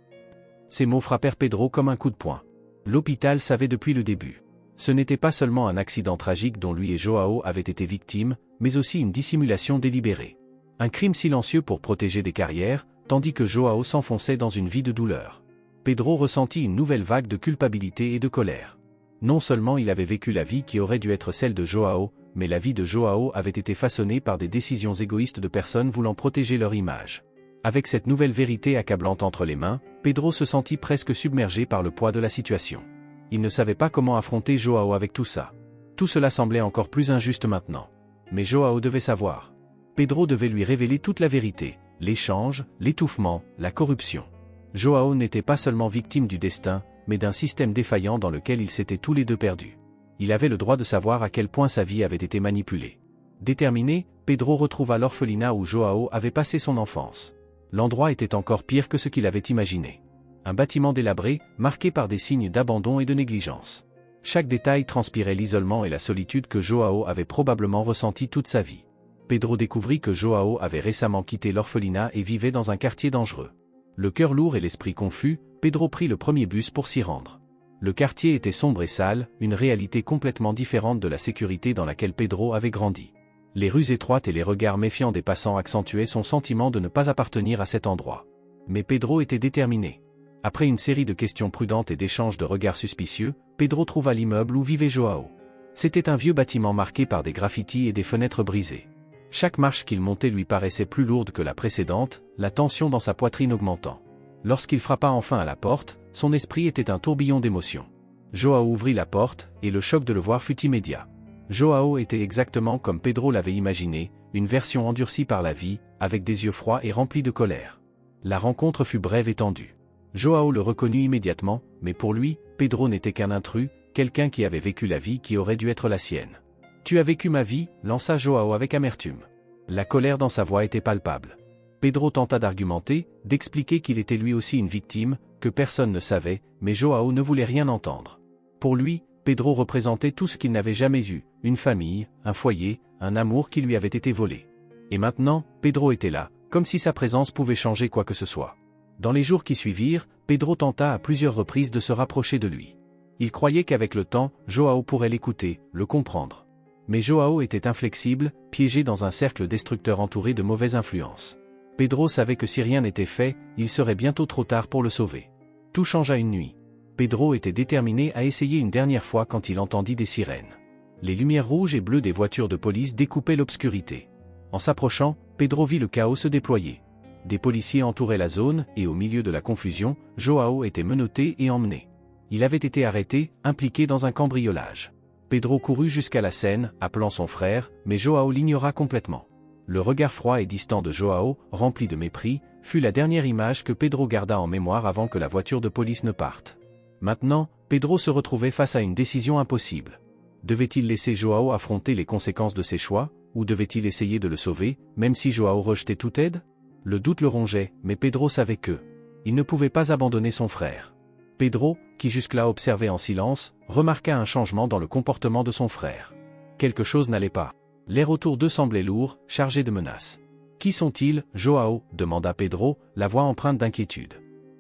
[SPEAKER 1] Ces mots frappèrent Pedro comme un coup de poing. L'hôpital savait depuis le début. Ce n'était pas seulement un accident tragique dont lui et Joao avaient été victimes, mais aussi une dissimulation délibérée. Un crime silencieux pour protéger des carrières, tandis que Joao s'enfonçait dans une vie de douleur. Pedro ressentit une nouvelle vague de culpabilité et de colère. Non seulement il avait vécu la vie qui aurait dû être celle de Joao, mais la vie de Joao avait été façonnée par des décisions égoïstes de personnes voulant protéger leur image. Avec cette nouvelle vérité accablante entre les mains, Pedro se sentit presque submergé par le poids de la situation. Il ne savait pas comment affronter Joao avec tout ça. Tout cela semblait encore plus injuste maintenant. Mais Joao devait savoir. Pedro devait lui révéler toute la vérité, l'échange, l'étouffement, la corruption. Joao n'était pas seulement victime du destin, mais d'un système défaillant dans lequel ils s'étaient tous les deux perdus. Il avait le droit de savoir à quel point sa vie avait été manipulée. Déterminé, Pedro retrouva l'orphelinat où Joao avait passé son enfance. L'endroit était encore pire que ce qu'il avait imaginé. Un bâtiment délabré, marqué par des signes d'abandon et de négligence. Chaque détail transpirait l'isolement et la solitude que Joao avait probablement ressenti toute sa vie. Pedro découvrit que Joao avait récemment quitté l'orphelinat et vivait dans un quartier dangereux. Le cœur lourd et l'esprit confus, Pedro prit le premier bus pour s'y rendre. Le quartier était sombre et sale, une réalité complètement différente de la sécurité dans laquelle Pedro avait grandi. Les rues étroites et les regards méfiants des passants accentuaient son sentiment de ne pas appartenir à cet endroit. Mais Pedro était déterminé. Après une série de questions prudentes et d'échanges de regards suspicieux, Pedro trouva l'immeuble où vivait Joao. C'était un vieux bâtiment marqué par des graffitis et des fenêtres brisées. Chaque marche qu'il montait lui paraissait plus lourde que la précédente, la tension dans sa poitrine augmentant. Lorsqu'il frappa enfin à la porte, son esprit était un tourbillon d'émotions. Joao ouvrit la porte, et le choc de le voir fut immédiat. Joao était exactement comme Pedro l'avait imaginé, une version endurcie par la vie, avec des yeux froids et remplis de colère. La rencontre fut brève et tendue. Joao le reconnut immédiatement, mais pour lui, Pedro n'était qu'un intrus, quelqu'un qui avait vécu la vie qui aurait dû être la sienne. « Tu as vécu ma vie » lança Joao avec amertume. La colère dans sa voix était palpable. Pedro tenta d'argumenter, d'expliquer qu'il était lui aussi une victime, que personne ne savait, mais Joao ne voulait rien entendre. Pour lui, Pedro représentait tout ce qu'il n'avait jamais eu, une famille, un foyer, un amour qui lui avait été volé. Et maintenant, Pedro était là, comme si sa présence pouvait changer quoi que ce soit. Dans les jours qui suivirent, Pedro tenta à plusieurs reprises de se rapprocher de lui. Il croyait qu'avec le temps, Joao pourrait l'écouter, le comprendre. Mais Joao était inflexible, piégé dans un cercle destructeur entouré de mauvaises influences. Pedro savait que si rien n'était fait, il serait bientôt trop tard pour le sauver. Tout changea une nuit. Pedro était déterminé à essayer une dernière fois quand il entendit des sirènes. Les lumières rouges et bleues des voitures de police découpaient l'obscurité. En s'approchant, Pedro vit le chaos se déployer. Des policiers entouraient la zone, et au milieu de la confusion, Joao était menotté et emmené. Il avait été arrêté, impliqué dans un cambriolage. Pedro courut jusqu'à la scène, appelant son frère, mais Joao l'ignora complètement. Le regard froid et distant de Joao, rempli de mépris, fut la dernière image que Pedro garda en mémoire avant que la voiture de police ne parte. Maintenant, Pedro se retrouvait face à une décision impossible. Devait-il laisser Joao affronter les conséquences de ses choix, ou devait-il essayer de le sauver, même si Joao rejetait toute aide? Le doute le rongeait, mais Pedro savait que il ne pouvait pas abandonner son frère. Pedro, qui jusque-là observait en silence, remarqua un changement dans le comportement de son frère. Quelque chose n'allait pas. L'air autour d'eux semblait lourd, chargé de menaces. « Qui sont-ils, Joao » demanda Pedro, la voix empreinte d'inquiétude.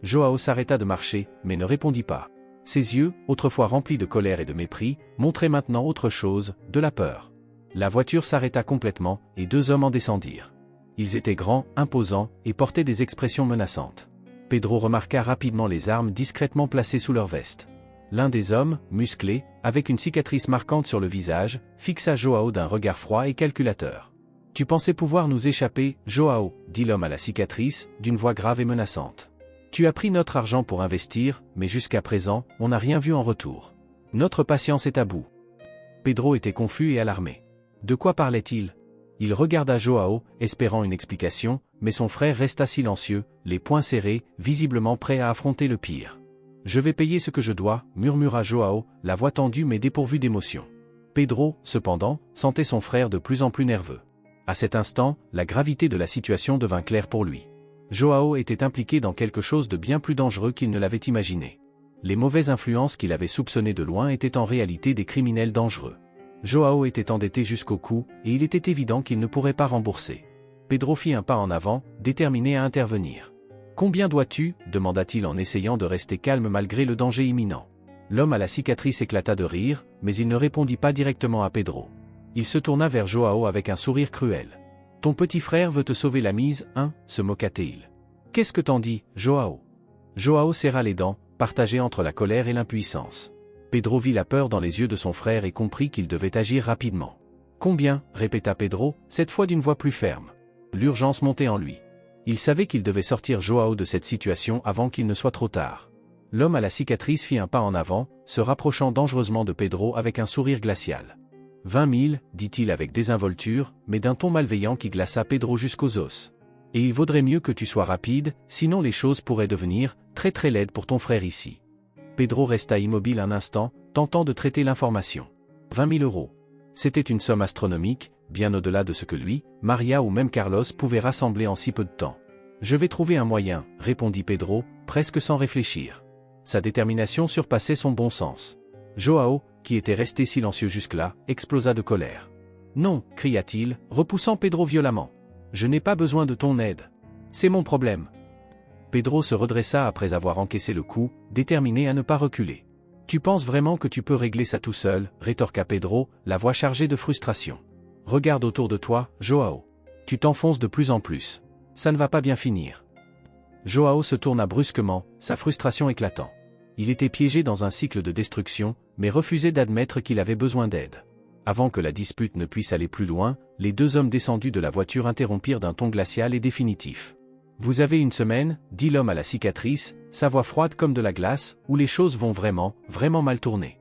[SPEAKER 1] Joao s'arrêta de marcher, mais ne répondit pas. Ses yeux, autrefois remplis de colère et de mépris, montraient maintenant autre chose, de la peur. La voiture s'arrêta complètement, et deux hommes en descendirent. Ils étaient grands, imposants, et portaient des expressions menaçantes. Pedro remarqua rapidement les armes discrètement placées sous leur veste. L'un des hommes, musclé, avec une cicatrice marquante sur le visage, fixa Joao d'un regard froid et calculateur. « Tu pensais pouvoir nous échapper, Joao » dit l'homme à la cicatrice, d'une voix grave et menaçante. « Tu as pris notre argent pour investir, mais jusqu'à présent, on n'a rien vu en retour. Notre patience est à bout. » Pedro était confus et alarmé. De quoi parlait-il? Il regarda Joao, espérant une explication, mais son frère resta silencieux, les poings serrés, visiblement prêt à affronter le pire. « Je vais payer ce que je dois » murmura Joao, la voix tendue mais dépourvue d'émotion. Pedro, cependant, sentait son frère de plus en plus nerveux. À cet instant, la gravité de la situation devint claire pour lui. Joao était impliqué dans quelque chose de bien plus dangereux qu'il ne l'avait imaginé. Les mauvaises influences qu'il avait soupçonnées de loin étaient en réalité des criminels dangereux. Joao était endetté jusqu'au cou, et il était évident qu'il ne pourrait pas rembourser. Pedro fit un pas en avant, déterminé à intervenir. « Combien dois-tu » demanda-t-il en essayant de rester calme malgré le danger imminent. L'homme à la cicatrice éclata de rire, mais il ne répondit pas directement à Pedro. Il se tourna vers Joao avec un sourire cruel. « Ton petit frère veut te sauver la mise, hein » se moqua-t-il. « Qu'est-ce que t'en dis, Joao » Joao serra les dents, partagé entre la colère et l'impuissance. Pedro vit la peur dans les yeux de son frère et comprit qu'il devait agir rapidement. « Combien » répéta Pedro, cette fois d'une voix plus ferme. L'urgence montait en lui. Il savait qu'il devait sortir Joao de cette situation avant qu'il ne soit trop tard. L'homme à la cicatrice fit un pas en avant, se rapprochant dangereusement de Pedro avec un sourire glacial. 20 000, dit-il avec désinvolture, mais d'un ton malveillant qui glaça Pedro jusqu'aux os. Et il vaudrait mieux que tu sois rapide, sinon les choses pourraient devenir très très laides pour ton frère ici. Pedro resta immobile un instant, tentant de traiter l'information. 20 000 €. C'était une somme astronomique, bien au-delà de ce que lui, Maria ou même Carlos pouvaient rassembler en si peu de temps. Je vais trouver un moyen, répondit Pedro, presque sans réfléchir. Sa détermination surpassait son bon sens. Joao, qui était resté silencieux jusque-là, explosa de colère. Non, cria-t-il, repoussant Pedro violemment. Je n'ai pas besoin de ton aide. C'est mon problème. Pedro se redressa après avoir encaissé le coup, déterminé à ne pas reculer. Tu penses vraiment que tu peux régler ça tout seul, rétorqua Pedro, la voix chargée de frustration. Regarde autour de toi, Joao. Tu t'enfonces de plus en plus. Ça ne va pas bien finir. Joao se tourna brusquement, sa frustration éclatant. Il était piégé dans un cycle de destruction, mais refusait d'admettre qu'il avait besoin d'aide. Avant que la dispute ne puisse aller plus loin, les deux hommes descendus de la voiture interrompirent d'un ton glacial et définitif. Vous avez une semaine, dit l'homme à la cicatrice, sa voix froide comme de la glace, où les choses vont vraiment, vraiment mal tourner.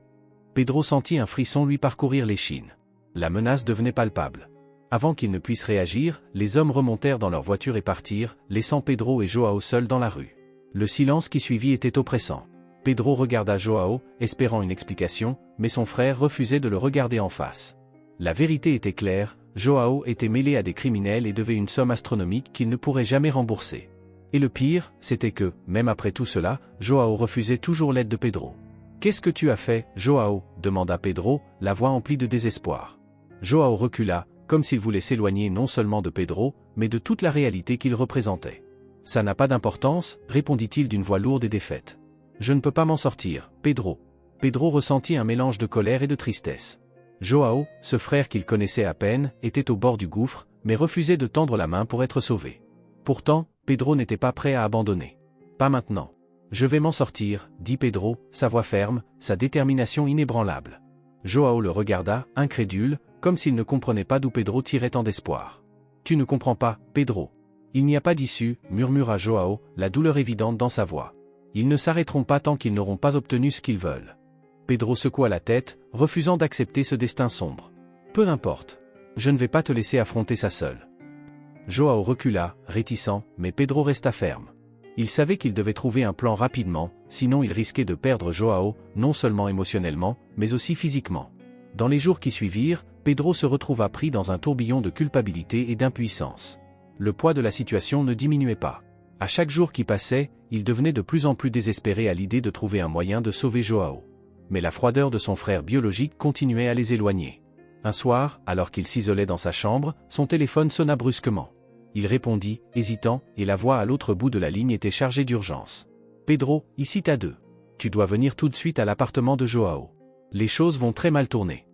[SPEAKER 1] Pedro sentit un frisson lui parcourir l'échine. La menace devenait palpable. Avant qu'il ne puisse réagir, les hommes remontèrent dans leur voiture et partirent, laissant Pedro et Joao seuls dans la rue. Le silence qui suivit était oppressant. Pedro regarda Joao, espérant une explication, mais son frère refusait de le regarder en face. La vérité était claire, Joao était mêlé à des criminels et devait une somme astronomique qu'il ne pourrait jamais rembourser. Et le pire, c'était que, même après tout cela, Joao refusait toujours l'aide de Pedro. « Qu'est-ce que tu as fait, Joao » demanda Pedro, la voix emplie de désespoir. Joao recula, comme s'il voulait s'éloigner non seulement de Pedro, mais de toute la réalité qu'il représentait. « Ça n'a pas d'importance, répondit-il d'une voix lourde et défaite. Je ne peux pas m'en sortir, Pedro. Pedro ressentit un mélange de colère et de tristesse. Joao, ce frère qu'il connaissait à peine, était au bord du gouffre, mais refusait de tendre la main pour être sauvé. Pourtant, Pedro n'était pas prêt à abandonner. Pas maintenant. Je vais m'en sortir, dit Pedro, sa voix ferme, sa détermination inébranlable. Joao le regarda, incrédule, comme s'il ne comprenait pas d'où Pedro tirait tant d'espoir. Tu ne comprends pas, Pedro. Il n'y a pas d'issue, murmura Joao, la douleur évidente dans sa voix. Ils ne s'arrêteront pas tant qu'ils n'auront pas obtenu ce qu'ils veulent. Pedro secoua la tête, refusant d'accepter ce destin sombre. Peu importe. Je ne vais pas te laisser affronter ça seul. Joao recula, réticent, mais Pedro resta ferme. Il savait qu'il devait trouver un plan rapidement, sinon il risquait de perdre Joao, non seulement émotionnellement, mais aussi physiquement. Dans les jours qui suivirent, Pedro se retrouva pris dans un tourbillon de culpabilité et d'impuissance. Le poids de la situation ne diminuait pas. À chaque jour qui passait, il devenait de plus en plus désespéré à l'idée de trouver un moyen de sauver Joao. Mais la froideur de son frère biologique continuait à les éloigner. Un soir, alors qu'il s'isolait dans sa chambre, son téléphone sonna brusquement. Il répondit, hésitant, et la voix à l'autre bout de la ligne était chargée d'urgence. « Pedro, ici t'as deux. Tu dois venir tout de suite à l'appartement de Joao. Les choses vont très mal tourner. »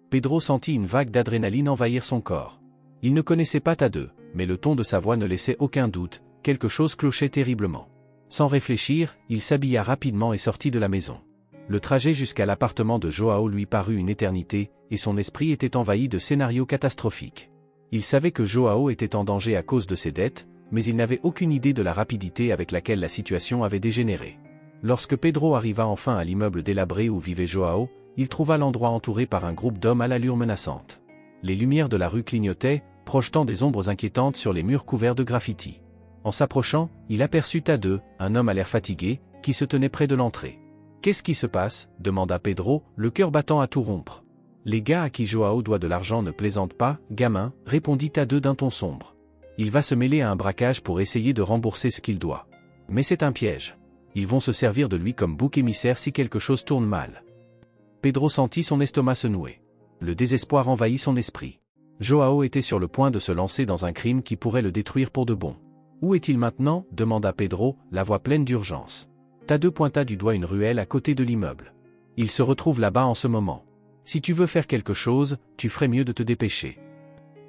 [SPEAKER 1] Pedro sentit une vague d'adrénaline envahir son corps. Il ne connaissait pas Tadeu, mais le ton de sa voix ne laissait aucun doute, quelque chose clochait terriblement. Sans réfléchir, il s'habilla rapidement et sortit de la maison. Le trajet jusqu'à l'appartement de Joao lui parut une éternité, et son esprit était envahi de scénarios catastrophiques. Il savait que Joao était en danger à cause de ses dettes, mais il n'avait aucune idée de la rapidité avec laquelle la situation avait dégénéré. Lorsque Pedro arriva enfin à l'immeuble délabré où vivait Joao, il trouva l'endroit entouré par un groupe d'hommes à l'allure menaçante. Les lumières de la rue clignotaient, projetant des ombres inquiétantes sur les murs couverts de graffitis. En s'approchant, il aperçut Tadeu, un homme à l'air fatigué, qui se tenait près de l'entrée. « Qu'est-ce qui se passe » demanda Pedro, le cœur battant à tout rompre. « Les gars à qui Joao doit de l'argent ne plaisantent pas, gamin, répondit Tadeu d'un ton sombre. Il va se mêler à un braquage pour essayer de rembourser ce qu'il doit. Mais c'est un piège. Ils vont se servir de lui comme bouc émissaire si quelque chose tourne mal. » Pedro sentit son estomac se nouer. Le désespoir envahit son esprit. Joao était sur le point de se lancer dans un crime qui pourrait le détruire pour de bon. « Où est-il maintenant » demanda Pedro, la voix pleine d'urgence. Tadeu pointa du doigt une ruelle à côté de l'immeuble. « Il se retrouve là-bas en ce moment. Si tu veux faire quelque chose, tu ferais mieux de te dépêcher. »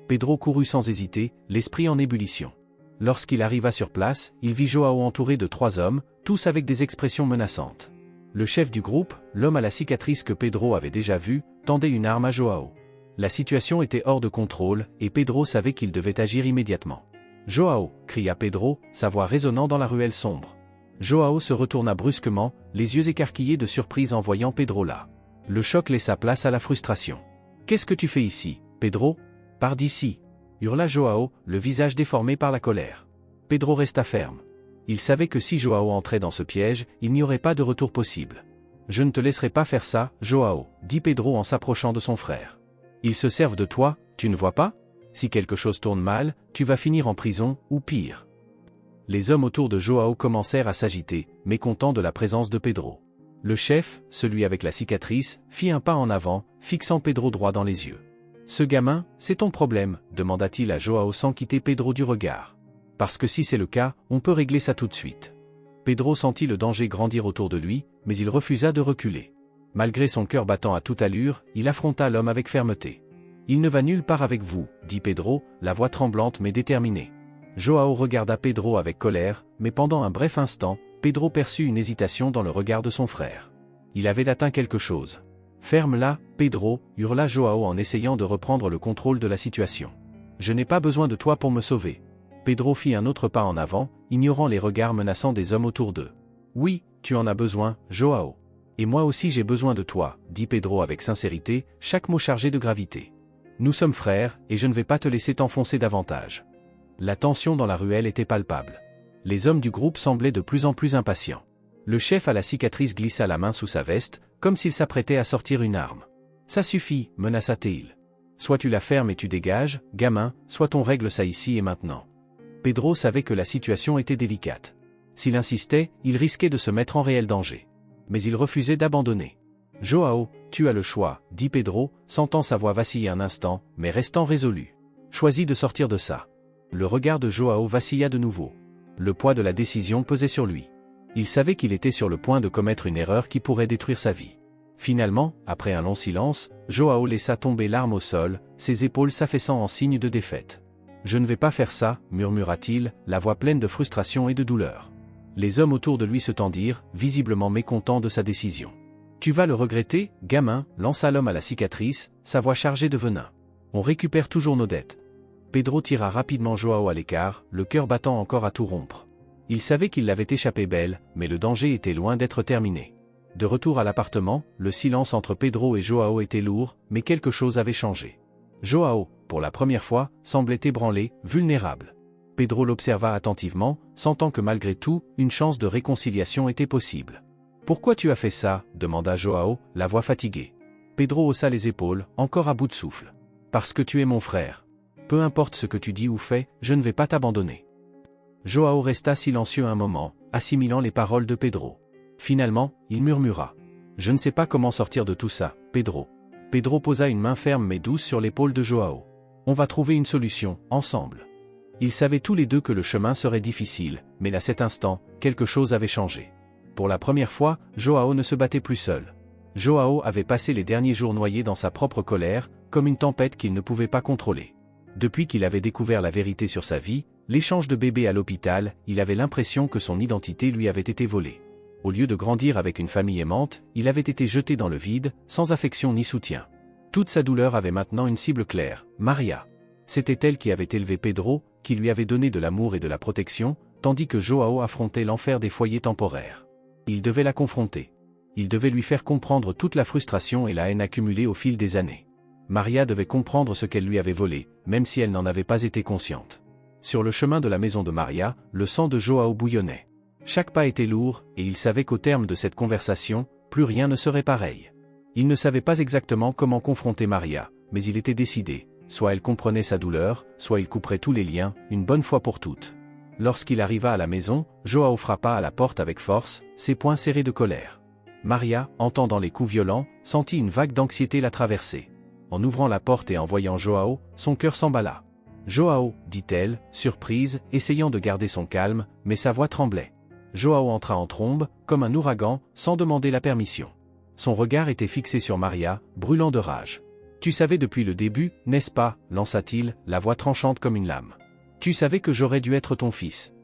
[SPEAKER 1] Pedro courut sans hésiter, l'esprit en ébullition. Lorsqu'il arriva sur place, il vit Joao entouré de 3 hommes, tous avec des expressions menaçantes. Le chef du groupe, l'homme à la cicatrice que Pedro avait déjà vu, tendait une arme à Joao. La situation était hors de contrôle, et Pedro savait qu'il devait agir immédiatement. « Joao » cria Pedro, sa voix résonnant dans la ruelle sombre. Joao se retourna brusquement, les yeux écarquillés de surprise en voyant Pedro là. Le choc laissa place à la frustration. Qu'est-ce que tu fais ici, Pedro? Pars d'ici! Hurla Joao, le visage déformé par la colère. Pedro resta ferme. Il savait que si Joao entrait dans ce piège, il n'y aurait pas de retour possible. Je ne te laisserai pas faire ça, Joao, dit Pedro en s'approchant de son frère. Ils se servent de toi, tu ne vois pas? Si quelque chose tourne mal, tu vas finir en prison, ou pire. Les hommes autour de Joao commencèrent à s'agiter, mécontents de la présence de Pedro. Le chef, celui avec la cicatrice, fit un pas en avant, fixant Pedro droit dans les yeux. « Ce gamin, c'est ton problème ?» demanda-t-il à Joao sans quitter Pedro du regard. « Parce que si c'est le cas, on peut régler ça tout de suite. » Pedro sentit le danger grandir autour de lui, mais il refusa de reculer. Malgré son cœur battant à toute allure, il affronta l'homme avec fermeté. « Il ne va nulle part avec vous, » dit Pedro, la voix tremblante mais déterminée. Joao regarda Pedro avec colère, mais pendant un bref instant, Pedro perçut une hésitation dans le regard de son frère. Il avait atteint quelque chose. « Ferme-la, Pedro » hurla Joao en essayant de reprendre le contrôle de la situation. « Je n'ai pas besoin de toi pour me sauver. » Pedro fit un autre pas en avant, ignorant les regards menaçants des hommes autour d'eux. « Oui, tu en as besoin, Joao. Et moi aussi j'ai besoin de toi, » dit Pedro avec sincérité, chaque mot chargé de gravité. « Nous sommes frères, et je ne vais pas te laisser t'enfoncer davantage. » La tension dans la ruelle était palpable. Les hommes du groupe semblaient de plus en plus impatients. Le chef à la cicatrice glissa la main sous sa veste, comme s'il s'apprêtait à sortir une arme. « Ça suffit, » menaça-t-il. « Soit tu la fermes et tu dégages, gamin, soit on règle ça ici et maintenant. » Pedro savait que la situation était délicate. S'il insistait, il risquait de se mettre en réel danger. Mais il refusait d'abandonner. « Joao, tu as le choix, » dit Pedro, sentant sa voix vaciller un instant, mais restant résolu. « Choisis de sortir de ça. » Le regard de Joao vacilla de nouveau. Le poids de la décision pesait sur lui. Il savait qu'il était sur le point de commettre une erreur qui pourrait détruire sa vie. Finalement, après un long silence, Joao laissa tomber l'arme au sol, ses épaules s'affaissant en signe de défaite. « Je ne vais pas faire ça, » murmura-t-il, la voix pleine de frustration et de douleur. Les hommes autour de lui se tendirent, visiblement mécontents de sa décision. « Tu vas le regretter, gamin, » lança l'homme à la cicatrice, sa voix chargée de venin. « On récupère toujours nos dettes. » Pedro tira rapidement Joao à l'écart, le cœur battant encore à tout rompre. Il savait qu'il l'avait échappé belle, mais le danger était loin d'être terminé. De retour à l'appartement, le silence entre Pedro et Joao était lourd, mais quelque chose avait changé. Joao, pour la première fois, semblait ébranlé, vulnérable. Pedro l'observa attentivement, sentant que malgré tout, une chance de réconciliation était possible. « Pourquoi tu as fait ça ?» demanda Joao, la voix fatiguée. Pedro haussa les épaules, encore à bout de souffle. « Parce que tu es mon frère. Peu importe ce que tu dis ou fais, je ne vais pas t'abandonner. » Joao resta silencieux un moment, assimilant les paroles de Pedro. Finalement, il murmura. « Je ne sais pas comment sortir de tout ça, Pedro. » Pedro posa une main ferme mais douce sur l'épaule de Joao. « On va trouver une solution, ensemble. » Ils savaient tous les deux que le chemin serait difficile, mais à cet instant, quelque chose avait changé. Pour la première fois, Joao ne se battait plus seul. Joao avait passé les derniers jours noyé dans sa propre colère, comme une tempête qu'il ne pouvait pas contrôler. Depuis qu'il avait découvert la vérité sur sa vie, l'échange de bébé à l'hôpital, il avait l'impression que son identité lui avait été volée. Au lieu de grandir avec une famille aimante, il avait été jeté dans le vide, sans affection ni soutien. Toute sa douleur avait maintenant une cible claire, Maria. C'était elle qui avait élevé Pedro, qui lui avait donné de l'amour et de la protection, tandis que Joao affrontait l'enfer des foyers temporaires. Il devait la confronter. Il devait lui faire comprendre toute la frustration et la haine accumulée au fil des années. Maria devait comprendre ce qu'elle lui avait volé, même si elle n'en avait pas été consciente. Sur le chemin de la maison de Maria, le sang de Joao bouillonnait. Chaque pas était lourd, et il savait qu'au terme de cette conversation, plus rien ne serait pareil. Il ne savait pas exactement comment confronter Maria, mais il était décidé, soit elle comprenait sa douleur, soit il couperait tous les liens, une bonne fois pour toutes. Lorsqu'il arriva à la maison, Joao frappa à la porte avec force, ses poings serrés de colère. Maria, entendant les coups violents, sentit une vague d'anxiété la traverser. En ouvrant la porte et en voyant Joao, son cœur s'emballa. « Joao » dit-elle, surprise, essayant de garder son calme, mais sa voix tremblait. Joao entra en trombe, comme un ouragan, sans demander la permission. Son regard était fixé sur Maria, brûlant de rage. « Tu savais depuis le début, n'est-ce pas ?» lança-t-il, la voix tranchante comme une lame. « Tu savais que j'aurais dû être ton fils. »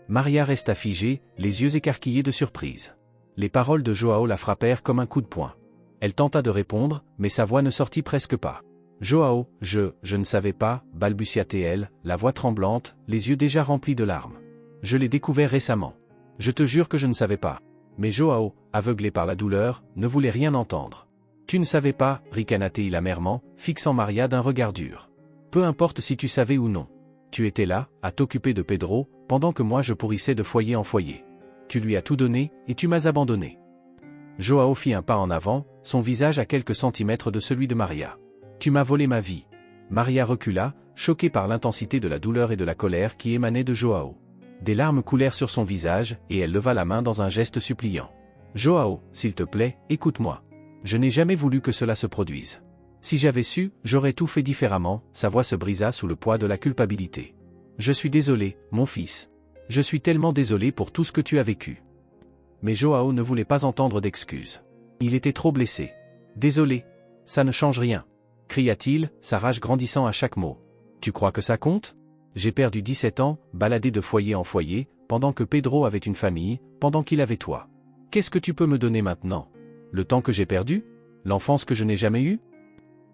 [SPEAKER 1] Maria resta figée, les yeux écarquillés de surprise. Les paroles de Joao la frappèrent comme un coup de poing. Elle tenta de répondre, mais sa voix ne sortit presque pas. « Joao, je ne savais pas, » balbutia-t-elle, la voix tremblante, les yeux déjà remplis de larmes. « Je l'ai découvert récemment. Je te jure que je ne savais pas. » Mais Joao, aveuglé par la douleur, ne voulait rien entendre. Tu ne savais pas, ricana-t-il amèrement, fixant Maria d'un regard dur. Peu importe si tu savais ou non. Tu étais là, à t'occuper de Pedro, pendant que moi je pourrissais de foyer en foyer. Tu lui as tout donné, et tu m'as abandonné. Joao fit un pas en avant, son visage à quelques centimètres de celui de Maria. Tu m'as volé ma vie. Maria recula, choquée par l'intensité de la douleur et de la colère qui émanaient de Joao. Des larmes coulèrent sur son visage, et elle leva la main dans un geste suppliant. Joao, s'il te plaît, écoute-moi. Je n'ai jamais voulu que cela se produise. Si j'avais su, j'aurais tout fait différemment, sa voix se brisa sous le poids de la culpabilité. Je suis désolé, mon fils. Je suis tellement désolé pour tout ce que tu as vécu. Mais Joao ne voulait pas entendre d'excuses. Il était trop blessé. Désolé. Ça ne change rien. Cria-t-il, sa rage grandissant à chaque mot. Tu crois que ça compte? J'ai perdu 17 ans, baladé de foyer en foyer, pendant que Pedro avait une famille, pendant qu'il avait toi. Qu'est-ce que tu peux me donner maintenant? Le temps que j'ai perdu? L'enfance que je n'ai jamais eue?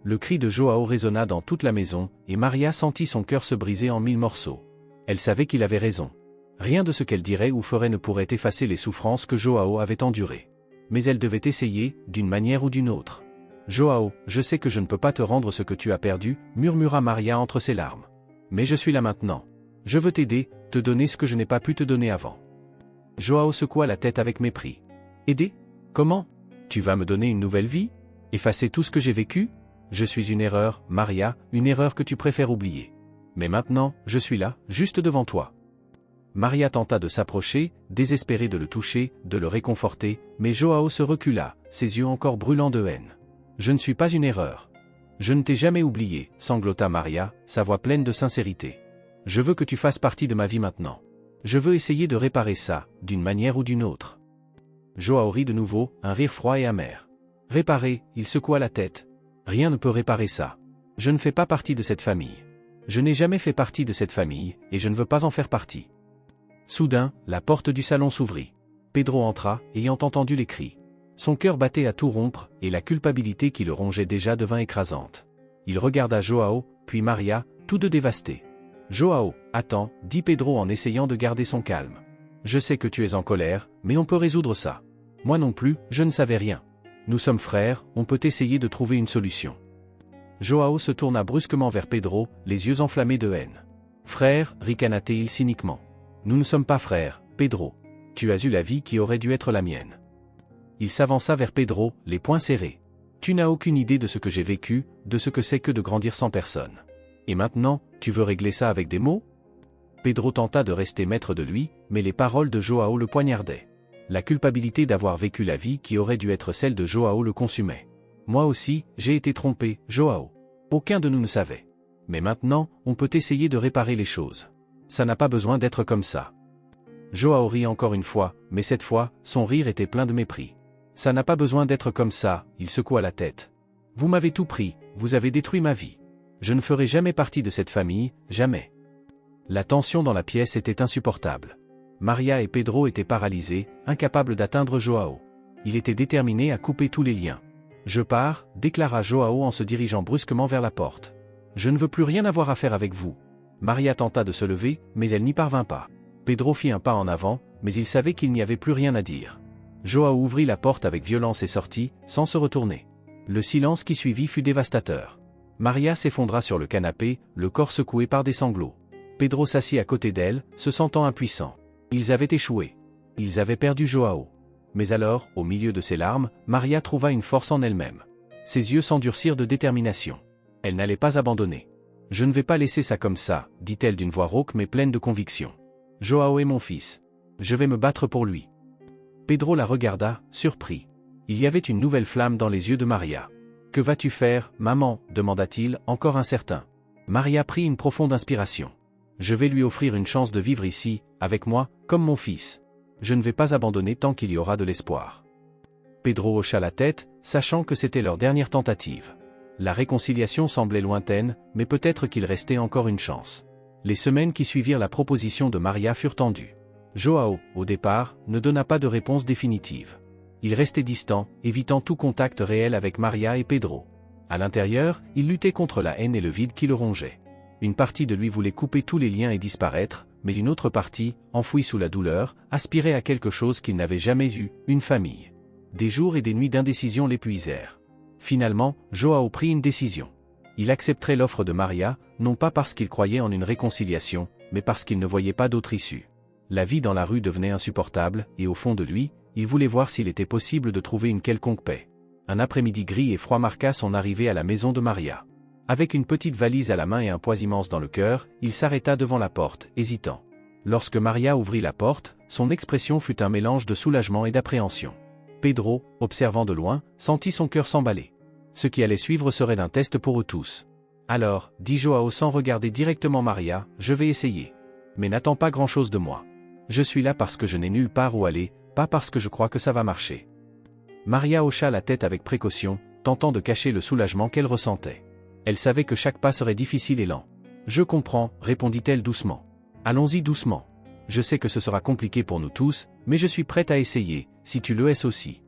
[SPEAKER 1] Le cri de Joao résonna dans toute la maison, et Maria sentit son cœur se briser en 1000 morceaux. Elle savait qu'il avait raison. Rien de ce qu'elle dirait ou ferait ne pourrait effacer les souffrances que Joao avait endurées. Mais elle devait essayer, d'une manière ou d'une autre. Joao, je sais que je ne peux pas te rendre ce que tu as perdu, murmura Maria entre ses larmes. Mais je suis là maintenant. Je veux t'aider, te donner ce que je n'ai pas pu te donner avant. Joao secoua la tête avec mépris. Aider? Comment? Tu vas me donner une nouvelle vie? Effacer tout ce que j'ai vécu? Je suis une erreur, Maria, une erreur que tu préfères oublier. Mais maintenant, je suis là, juste devant toi. Maria tenta de s'approcher, désespérée de le toucher, de le réconforter, mais Joao se recula, ses yeux encore brûlants de haine. Je ne suis pas une erreur. Je ne t'ai jamais oublié, sanglota Maria, sa voix pleine de sincérité. Je veux que tu fasses partie de ma vie maintenant. Je veux essayer de réparer ça, d'une manière ou d'une autre. Joao rit de nouveau, un rire froid et amer. Réparer, il secoua la tête. Rien ne peut réparer ça. Je ne fais pas partie de cette famille. Je n'ai jamais fait partie de cette famille, et je ne veux pas en faire partie. Soudain, la porte du salon s'ouvrit. Pedro entra, ayant entendu les cris. Son cœur battait à tout rompre, et la culpabilité qui le rongeait déjà devint écrasante. Il regarda Joao, puis Maria, tous deux dévastés. Joao, attends, dit Pedro en essayant de garder son calme. Je sais que tu es en colère, mais on peut résoudre ça. Moi non plus, je ne savais rien. Nous sommes frères, on peut essayer de trouver une solution. Joao se tourna brusquement vers Pedro, les yeux enflammés de haine. Frère, ricana-t-il cyniquement. Nous ne sommes pas frères, Pedro. Tu as eu la vie qui aurait dû être la mienne. Il s'avança vers Pedro, les poings serrés. Tu n'as aucune idée de ce que j'ai vécu, de ce que c'est que de grandir sans personne. Et maintenant, tu veux régler ça avec des mots? Pedro tenta de rester maître de lui, mais les paroles de Joao le poignardaient. La culpabilité d'avoir vécu la vie qui aurait dû être celle de Joao le consumait. Moi aussi, j'ai été trompé, Joao. Aucun de nous ne savait. Mais maintenant, on peut essayer de réparer les choses. Ça n'a pas besoin d'être comme ça. Joao rit encore une fois, mais cette fois, son rire était plein de mépris. Ça n'a pas besoin d'être comme ça, il secoua la tête. Vous m'avez tout pris, vous avez détruit ma vie. Je ne ferai jamais partie de cette famille, jamais. La tension dans la pièce était insupportable. Maria et Pedro étaient paralysés, incapables d'atteindre Joao. Il était déterminé à couper tous les liens. Je pars, déclara Joao en se dirigeant brusquement vers la porte. Je ne veux plus rien avoir à faire avec vous. Maria tenta de se lever, mais elle n'y parvint pas. Pedro fit un pas en avant, mais il savait qu'il n'y avait plus rien à dire. Joao ouvrit la porte avec violence et sortit, sans se retourner. Le silence qui suivit fut dévastateur. Maria s'effondra sur le canapé, le corps secoué par des sanglots. Pedro s'assit à côté d'elle, se sentant impuissant. Ils avaient échoué. Ils avaient perdu Joao. Mais alors, au milieu de ses larmes, Maria trouva une force en elle-même. Ses yeux s'endurcirent de détermination. Elle n'allait pas abandonner. Je ne vais pas laisser ça comme ça, dit-elle d'une voix rauque mais pleine de conviction. Joao est mon fils. Je vais me battre pour lui. Pedro la regarda, surpris. Il y avait une nouvelle flamme dans les yeux de Maria. Que vas-tu faire, maman, demanda-t-il, encore incertain. Maria prit une profonde inspiration. Je vais lui offrir une chance de vivre ici, avec moi, comme mon fils. Je ne vais pas abandonner tant qu'il y aura de l'espoir. Pedro hocha la tête, sachant que c'était leur dernière tentative. La réconciliation semblait lointaine, mais peut-être qu'il restait encore une chance. Les semaines qui suivirent la proposition de Maria furent tendues. Joao, au départ, ne donna pas de réponse définitive. Il restait distant, évitant tout contact réel avec Maria et Pedro. À l'intérieur, il luttait contre la haine et le vide qui le rongeait. Une partie de lui voulait couper tous les liens et disparaître, mais une autre partie, enfouie sous la douleur, aspirait à quelque chose qu'il n'avait jamais eu, une famille. Des jours et des nuits d'indécision l'épuisèrent. Finalement, Joao prit une décision. Il accepterait l'offre de Maria, non pas parce qu'il croyait en une réconciliation, mais parce qu'il ne voyait pas d'autre issue. La vie dans la rue devenait insupportable, et au fond de lui, il voulait voir s'il était possible de trouver une quelconque paix. Un après-midi gris et froid marqua son arrivée à la maison de Maria. Avec une petite valise à la main et un poids immense dans le cœur, il s'arrêta devant la porte, hésitant. Lorsque Maria ouvrit la porte, son expression fut un mélange de soulagement et d'appréhension. Pedro, observant de loin, sentit son cœur s'emballer. Ce qui allait suivre serait d'un test pour eux tous. Alors, dit Joao sans regarder directement Maria, je vais essayer. Mais n'attends pas grand-chose de moi. Je suis là parce que je n'ai nulle part où aller, pas parce que je crois que ça va marcher. Maria hocha la tête avec précaution, tentant de cacher le soulagement qu'elle ressentait. Elle savait que chaque pas serait difficile et lent. Je comprends, répondit-elle doucement. Allons-y doucement. Je sais que ce sera compliqué pour nous tous, mais je suis prête à essayer, si tu le es aussi.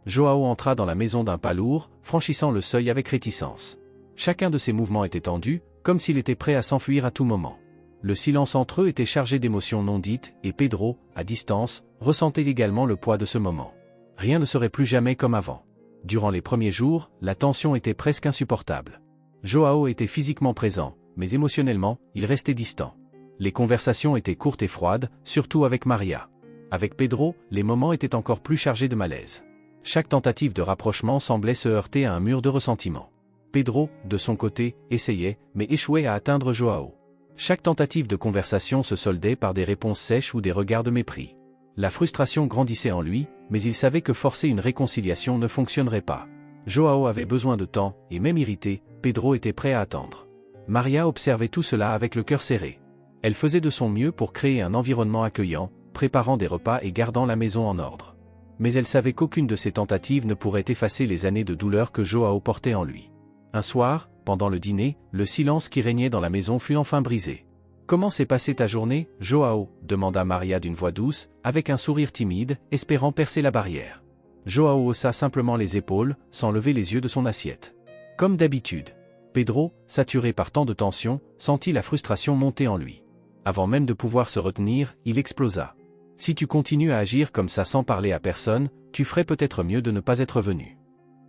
[SPEAKER 1] Joao entra dans la maison d'un pas lourd, franchissant le seuil avec réticence. Chacun de ses mouvements était tendu, comme s'il était prêt à s'enfuir à tout moment. Le silence entre eux était chargé d'émotions non dites, et Pedro, à distance, ressentait également le poids de ce moment. Rien ne serait plus jamais comme avant. Durant les premiers jours, la tension était presque insupportable. Joao était physiquement présent, mais émotionnellement, il restait distant. Les conversations étaient courtes et froides, surtout avec Maria. Avec Pedro, les moments étaient encore plus chargés de malaise. Chaque tentative de rapprochement semblait se heurter à un mur de ressentiment. Pedro, de son côté, essayait, mais échouait à atteindre Joao. Chaque tentative de conversation se soldait par des réponses sèches ou des regards de mépris. La frustration grandissait en lui, mais il savait que forcer une réconciliation ne fonctionnerait pas. Joao avait besoin de temps, et même irrité, Pedro était prêt à attendre. Maria observait tout cela avec le cœur serré. Elle faisait de son mieux pour créer un environnement accueillant, préparant des repas et gardant la maison en ordre. Mais elle savait qu'aucune de ces tentatives ne pourrait effacer les années de douleur que Joao portait en lui. Un soir, pendant le dîner, le silence qui régnait dans la maison fut enfin brisé. « Comment s'est passée ta journée, Joao » demanda Maria d'une voix douce, avec un sourire timide, espérant percer la barrière. Joao haussa simplement les épaules, sans lever les yeux de son assiette. Comme d'habitude. Pedro, saturé par tant de tension, sentit la frustration monter en lui. Avant même de pouvoir se retenir, il explosa. « Si tu continues à agir comme ça sans parler à personne, tu ferais peut-être mieux de ne pas être venu. »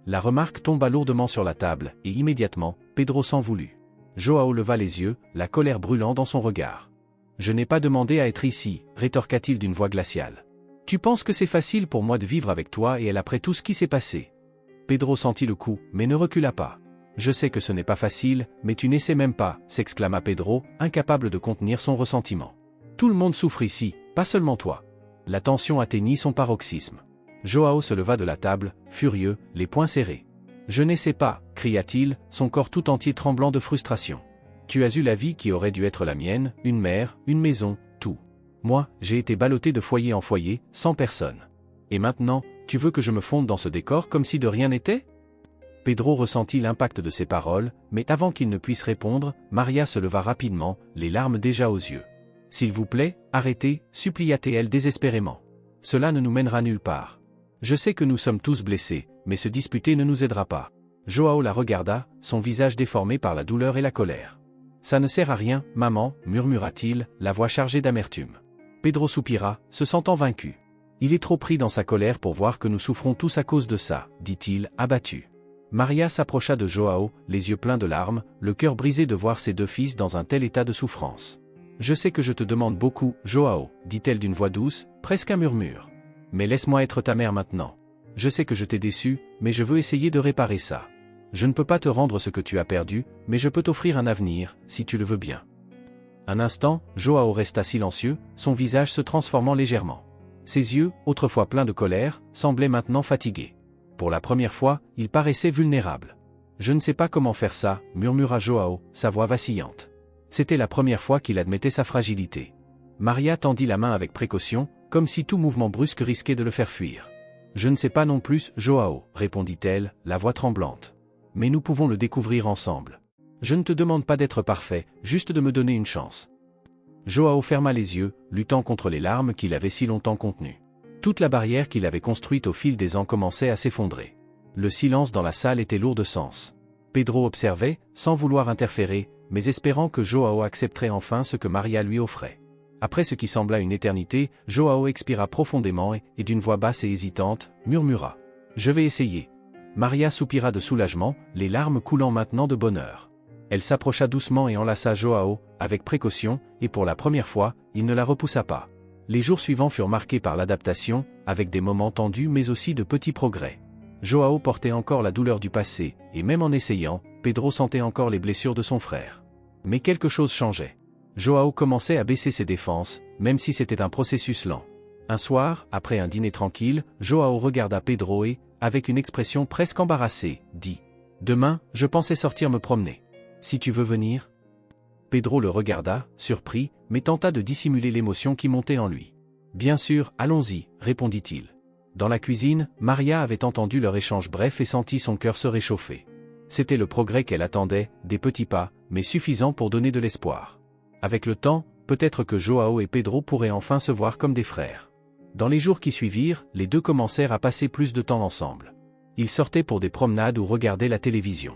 [SPEAKER 1] La remarque tomba lourdement sur la table, et immédiatement, Pedro s'en voulut. Joao leva les yeux, la colère brûlant dans son regard. « Je n'ai pas demandé à être ici, rétorqua-t-il d'une voix glaciale. Tu penses que c'est facile pour moi de vivre avec toi et elle après tout ce qui s'est passé. Pedro sentit le coup, mais ne recula pas. Je sais que ce n'est pas facile, mais tu n'essaies même pas, s'exclama Pedro, incapable de contenir son ressentiment. Tout le monde souffre ici, pas seulement toi. La tension atteignit son paroxysme. Joao se leva de la table, furieux, les poings serrés. Je n'essaie pas, cria-t-il, son corps tout entier tremblant de frustration. Tu as eu la vie qui aurait dû être la mienne, une mère, une maison, tout. Moi, j'ai été ballotté de foyer en foyer, sans personne. Et maintenant, tu veux que je me fonde dans ce décor comme si de rien n'était ? Pedro ressentit l'impact de ses paroles, mais avant qu'il ne puisse répondre, Maria se leva rapidement, les larmes déjà aux yeux. S'il vous plaît, arrêtez, supplia-t-elle désespérément. Cela ne nous mènera nulle part. Je sais que nous sommes tous blessés, mais se disputer ne nous aidera pas. Joao la regarda, son visage déformé par la douleur et la colère. Ça ne sert à rien, maman, murmura-t-il, la voix chargée d'amertume. Pedro soupira, se sentant vaincu. Il est trop pris dans sa colère pour voir que nous souffrons tous à cause de ça, dit-il, abattu. Maria s'approcha de Joao, les yeux pleins de larmes, le cœur brisé de voir ses deux fils dans un tel état de souffrance. Je sais que je te demande beaucoup, Joao, dit-elle d'une voix douce, presque un murmure. Mais laisse-moi être ta mère maintenant. Je sais que je t'ai déçu, mais je veux essayer de réparer ça. Je ne peux pas te rendre ce que tu as perdu, mais je peux t'offrir un avenir, si tu le veux bien. Un instant, Joao resta silencieux, son visage se transformant légèrement. Ses yeux, autrefois pleins de colère, semblaient maintenant fatigués. Pour la première fois, il paraissait vulnérable. Je ne sais pas comment faire ça, murmura Joao, sa voix vacillante. C'était la première fois qu'il admettait sa fragilité. Maria tendit la main avec précaution, comme si tout mouvement brusque risquait de le faire fuir. Je ne sais pas non plus, Joao, répondit-elle, la voix tremblante. Mais nous pouvons le découvrir ensemble. Je ne te demande pas d'être parfait, juste de me donner une chance. Joao ferma les yeux, luttant contre les larmes qu'il avait si longtemps contenues. Toute la barrière qu'il avait construite au fil des ans commençait à s'effondrer. Le silence dans la salle était lourd de sens. Pedro observait, sans vouloir interférer, mais espérant que Joao accepterait enfin ce que Maria lui offrait. Après ce qui sembla une éternité, Joao expira profondément et d'une voix basse et hésitante, murmura. « Je vais essayer. » Maria soupira de soulagement, les larmes coulant maintenant de bonheur. Elle s'approcha doucement et enlaça Joao, avec précaution, et pour la première fois, il ne la repoussa pas. Les jours suivants furent marqués par l'adaptation, avec des moments tendus mais aussi de petits progrès. Joao portait encore la douleur du passé, et même en essayant, Pedro sentait encore les blessures de son frère. Mais quelque chose changeait. Joao commençait à baisser ses défenses, même si c'était un processus lent. Un soir, après un dîner tranquille, Joao regarda Pedro et, avec une expression presque embarrassée, dit « Demain, je pensais sortir me promener. Si tu veux venir ?» Pedro le regarda, surpris, mais tenta de dissimuler l'émotion qui montait en lui. « Bien sûr, allons-y, » répondit-il. Dans la cuisine, Maria avait entendu leur échange bref et senti son cœur se réchauffer. C'était le progrès qu'elle attendait, des petits pas, mais suffisants pour donner de l'espoir. Avec le temps, peut-être que Joao et Pedro pourraient enfin se voir comme des frères. Dans les jours qui suivirent, les deux commencèrent à passer plus de temps ensemble. Ils sortaient pour des promenades ou regardaient la télévision.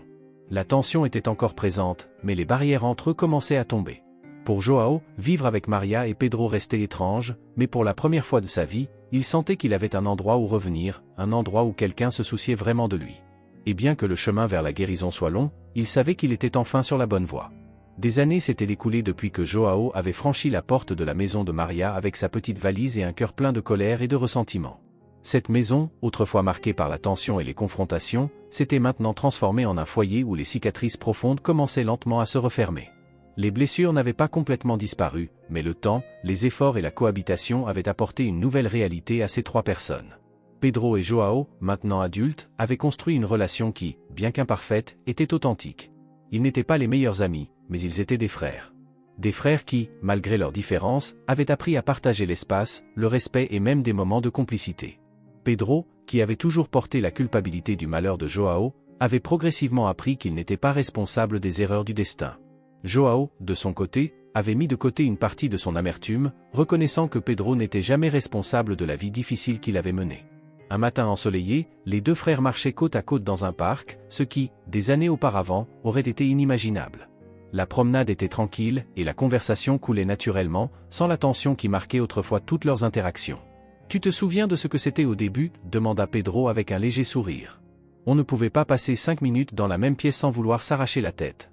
[SPEAKER 1] La tension était encore présente, mais les barrières entre eux commençaient à tomber. Pour Joao, vivre avec Maria et Pedro restait étrange, mais pour la première fois de sa vie, il sentait qu'il avait un endroit où revenir, un endroit où quelqu'un se souciait vraiment de lui. Et bien que le chemin vers la guérison soit long, il savait qu'il était enfin sur la bonne voie. Des années s'étaient écoulées depuis que Joao avait franchi la porte de la maison de Maria avec sa petite valise et un cœur plein de colère et de ressentiment. Cette maison, autrefois marquée par la tension et les confrontations, s'était maintenant transformée en un foyer où les cicatrices profondes commençaient lentement à se refermer. Les blessures n'avaient pas complètement disparu, mais le temps, les efforts et la cohabitation avaient apporté une nouvelle réalité à ces trois personnes. Pedro et Joao, maintenant adultes, avaient construit une relation qui, bien qu'imparfaite, était authentique. Ils n'étaient pas les meilleurs amis, mais ils étaient des frères. Des frères qui, malgré leurs différences, avaient appris à partager l'espace, le respect et même des moments de complicité. Pedro, qui avait toujours porté la culpabilité du malheur de Joao, avait progressivement appris qu'il n'était pas responsable des erreurs du destin. Joao, de son côté, avait mis de côté une partie de son amertume, reconnaissant que Pedro n'était jamais responsable de la vie difficile qu'il avait menée. Un matin ensoleillé, les deux frères marchaient côte à côte dans un parc, ce qui, des années auparavant, aurait été inimaginable. La promenade était tranquille, et la conversation coulait naturellement, sans la tension qui marquait autrefois toutes leurs interactions. « Tu te souviens de ce que c'était au début ?» demanda Pedro avec un léger sourire. On ne pouvait pas passer 5 minutes dans la même pièce sans vouloir s'arracher la tête.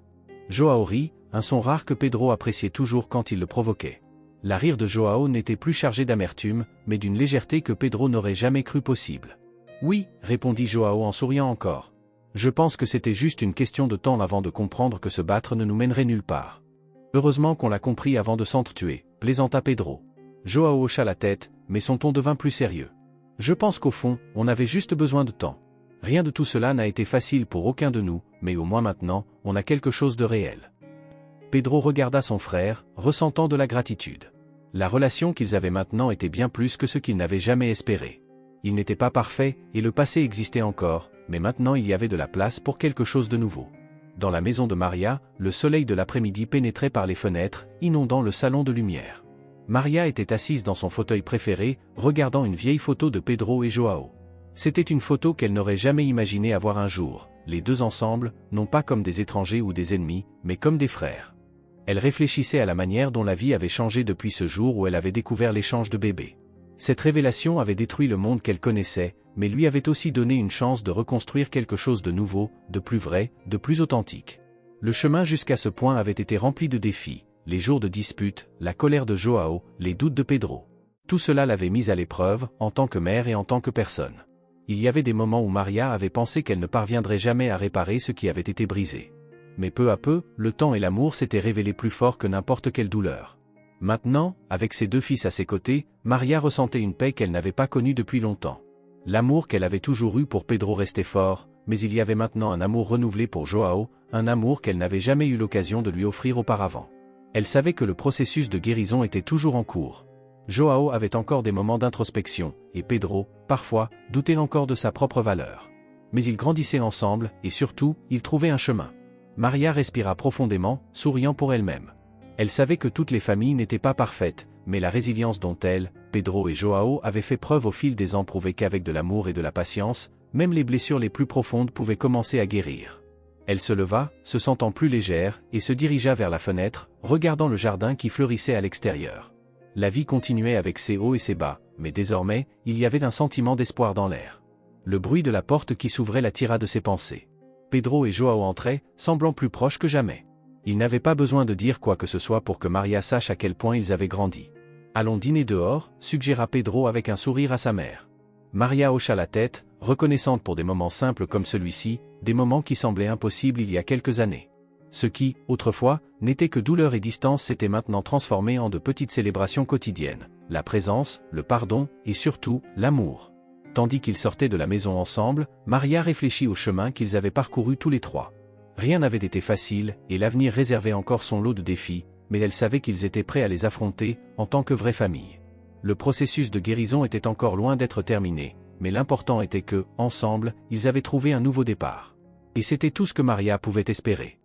[SPEAKER 1] Joao rit, un son rare que Pedro appréciait toujours quand il le provoquait. La rire de Joao n'était plus chargée d'amertume, mais d'une légèreté que Pedro n'aurait jamais cru possible. « Oui, » répondit Joao en souriant encore. « Je pense que c'était juste une question de temps avant de comprendre que se battre ne nous mènerait nulle part. Heureusement qu'on l'a compris avant de s'entretuer, » plaisanta Pedro. Joao hocha la tête, mais son ton devint plus sérieux. « Je pense qu'au fond, on avait juste besoin de temps. Rien de tout cela n'a été facile pour aucun de nous, mais au moins maintenant, on a quelque chose de réel. » Pedro regarda son frère, ressentant de la gratitude. La relation qu'ils avaient maintenant était bien plus que ce qu'ils n'avaient jamais espéré. Ils n'étaient pas parfaits, et le passé existait encore, mais maintenant il y avait de la place pour quelque chose de nouveau. Dans la maison de Maria, le soleil de l'après-midi pénétrait par les fenêtres, inondant le salon de lumière. Maria était assise dans son fauteuil préféré, regardant une vieille photo de Pedro et Joao. C'était une photo qu'elle n'aurait jamais imaginé avoir un jour, les deux ensemble, non pas comme des étrangers ou des ennemis, mais comme des frères. Elle réfléchissait à la manière dont la vie avait changé depuis ce jour où elle avait découvert l'échange de bébés. Cette révélation avait détruit le monde qu'elle connaissait, mais lui avait aussi donné une chance de reconstruire quelque chose de nouveau, de plus vrai, de plus authentique. Le chemin jusqu'à ce point avait été rempli de défis, les jours de disputes, la colère de Joao, les doutes de Pedro. Tout cela l'avait mise à l'épreuve, en tant que mère et en tant que personne. Il y avait des moments où Maria avait pensé qu'elle ne parviendrait jamais à réparer ce qui avait été brisé. Mais peu à peu, le temps et l'amour s'étaient révélés plus forts que n'importe quelle douleur. Maintenant, avec ses deux fils à ses côtés, Maria ressentait une paix qu'elle n'avait pas connue depuis longtemps. L'amour qu'elle avait toujours eu pour Pedro restait fort, mais il y avait maintenant un amour renouvelé pour Joao, un amour qu'elle n'avait jamais eu l'occasion de lui offrir auparavant. Elle savait que le processus de guérison était toujours en cours. Joao avait encore des moments d'introspection, et Pedro, parfois, doutait encore de sa propre valeur. Mais ils grandissaient ensemble, et surtout, ils trouvaient un chemin. Maria respira profondément, souriant pour elle-même. Elle savait que toutes les familles n'étaient pas parfaites, mais la résilience dont elle, Pedro et Joao avaient fait preuve au fil des ans prouvait qu'avec de l'amour et de la patience, même les blessures les plus profondes pouvaient commencer à guérir. Elle se leva, se sentant plus légère, et se dirigea vers la fenêtre, regardant le jardin qui fleurissait à l'extérieur. La vie continuait avec ses hauts et ses bas, mais désormais, il y avait un sentiment d'espoir dans l'air. Le bruit de la porte qui s'ouvrait l'attira de ses pensées. Pedro et Joao entraient, semblant plus proches que jamais. Ils n'avaient pas besoin de dire quoi que ce soit pour que Maria sache à quel point ils avaient grandi. « Allons dîner dehors », suggéra Pedro avec un sourire à sa mère. Maria hocha la tête, reconnaissante pour des moments simples comme celui-ci, des moments qui semblaient impossibles il y a quelques années. Ce qui, autrefois, n'était que douleur et distance s'était maintenant transformé en de petites célébrations quotidiennes, la présence, le pardon, et surtout, l'amour. Tandis qu'ils sortaient de la maison ensemble, Maria réfléchit au chemin qu'ils avaient parcouru tous les trois. Rien n'avait été facile, et l'avenir réservait encore son lot de défis, mais elle savait qu'ils étaient prêts à les affronter, en tant que vraie famille. Le processus de guérison était encore loin d'être terminé, mais l'important était que, ensemble, ils avaient trouvé un nouveau départ. Et c'était tout ce que Maria pouvait espérer.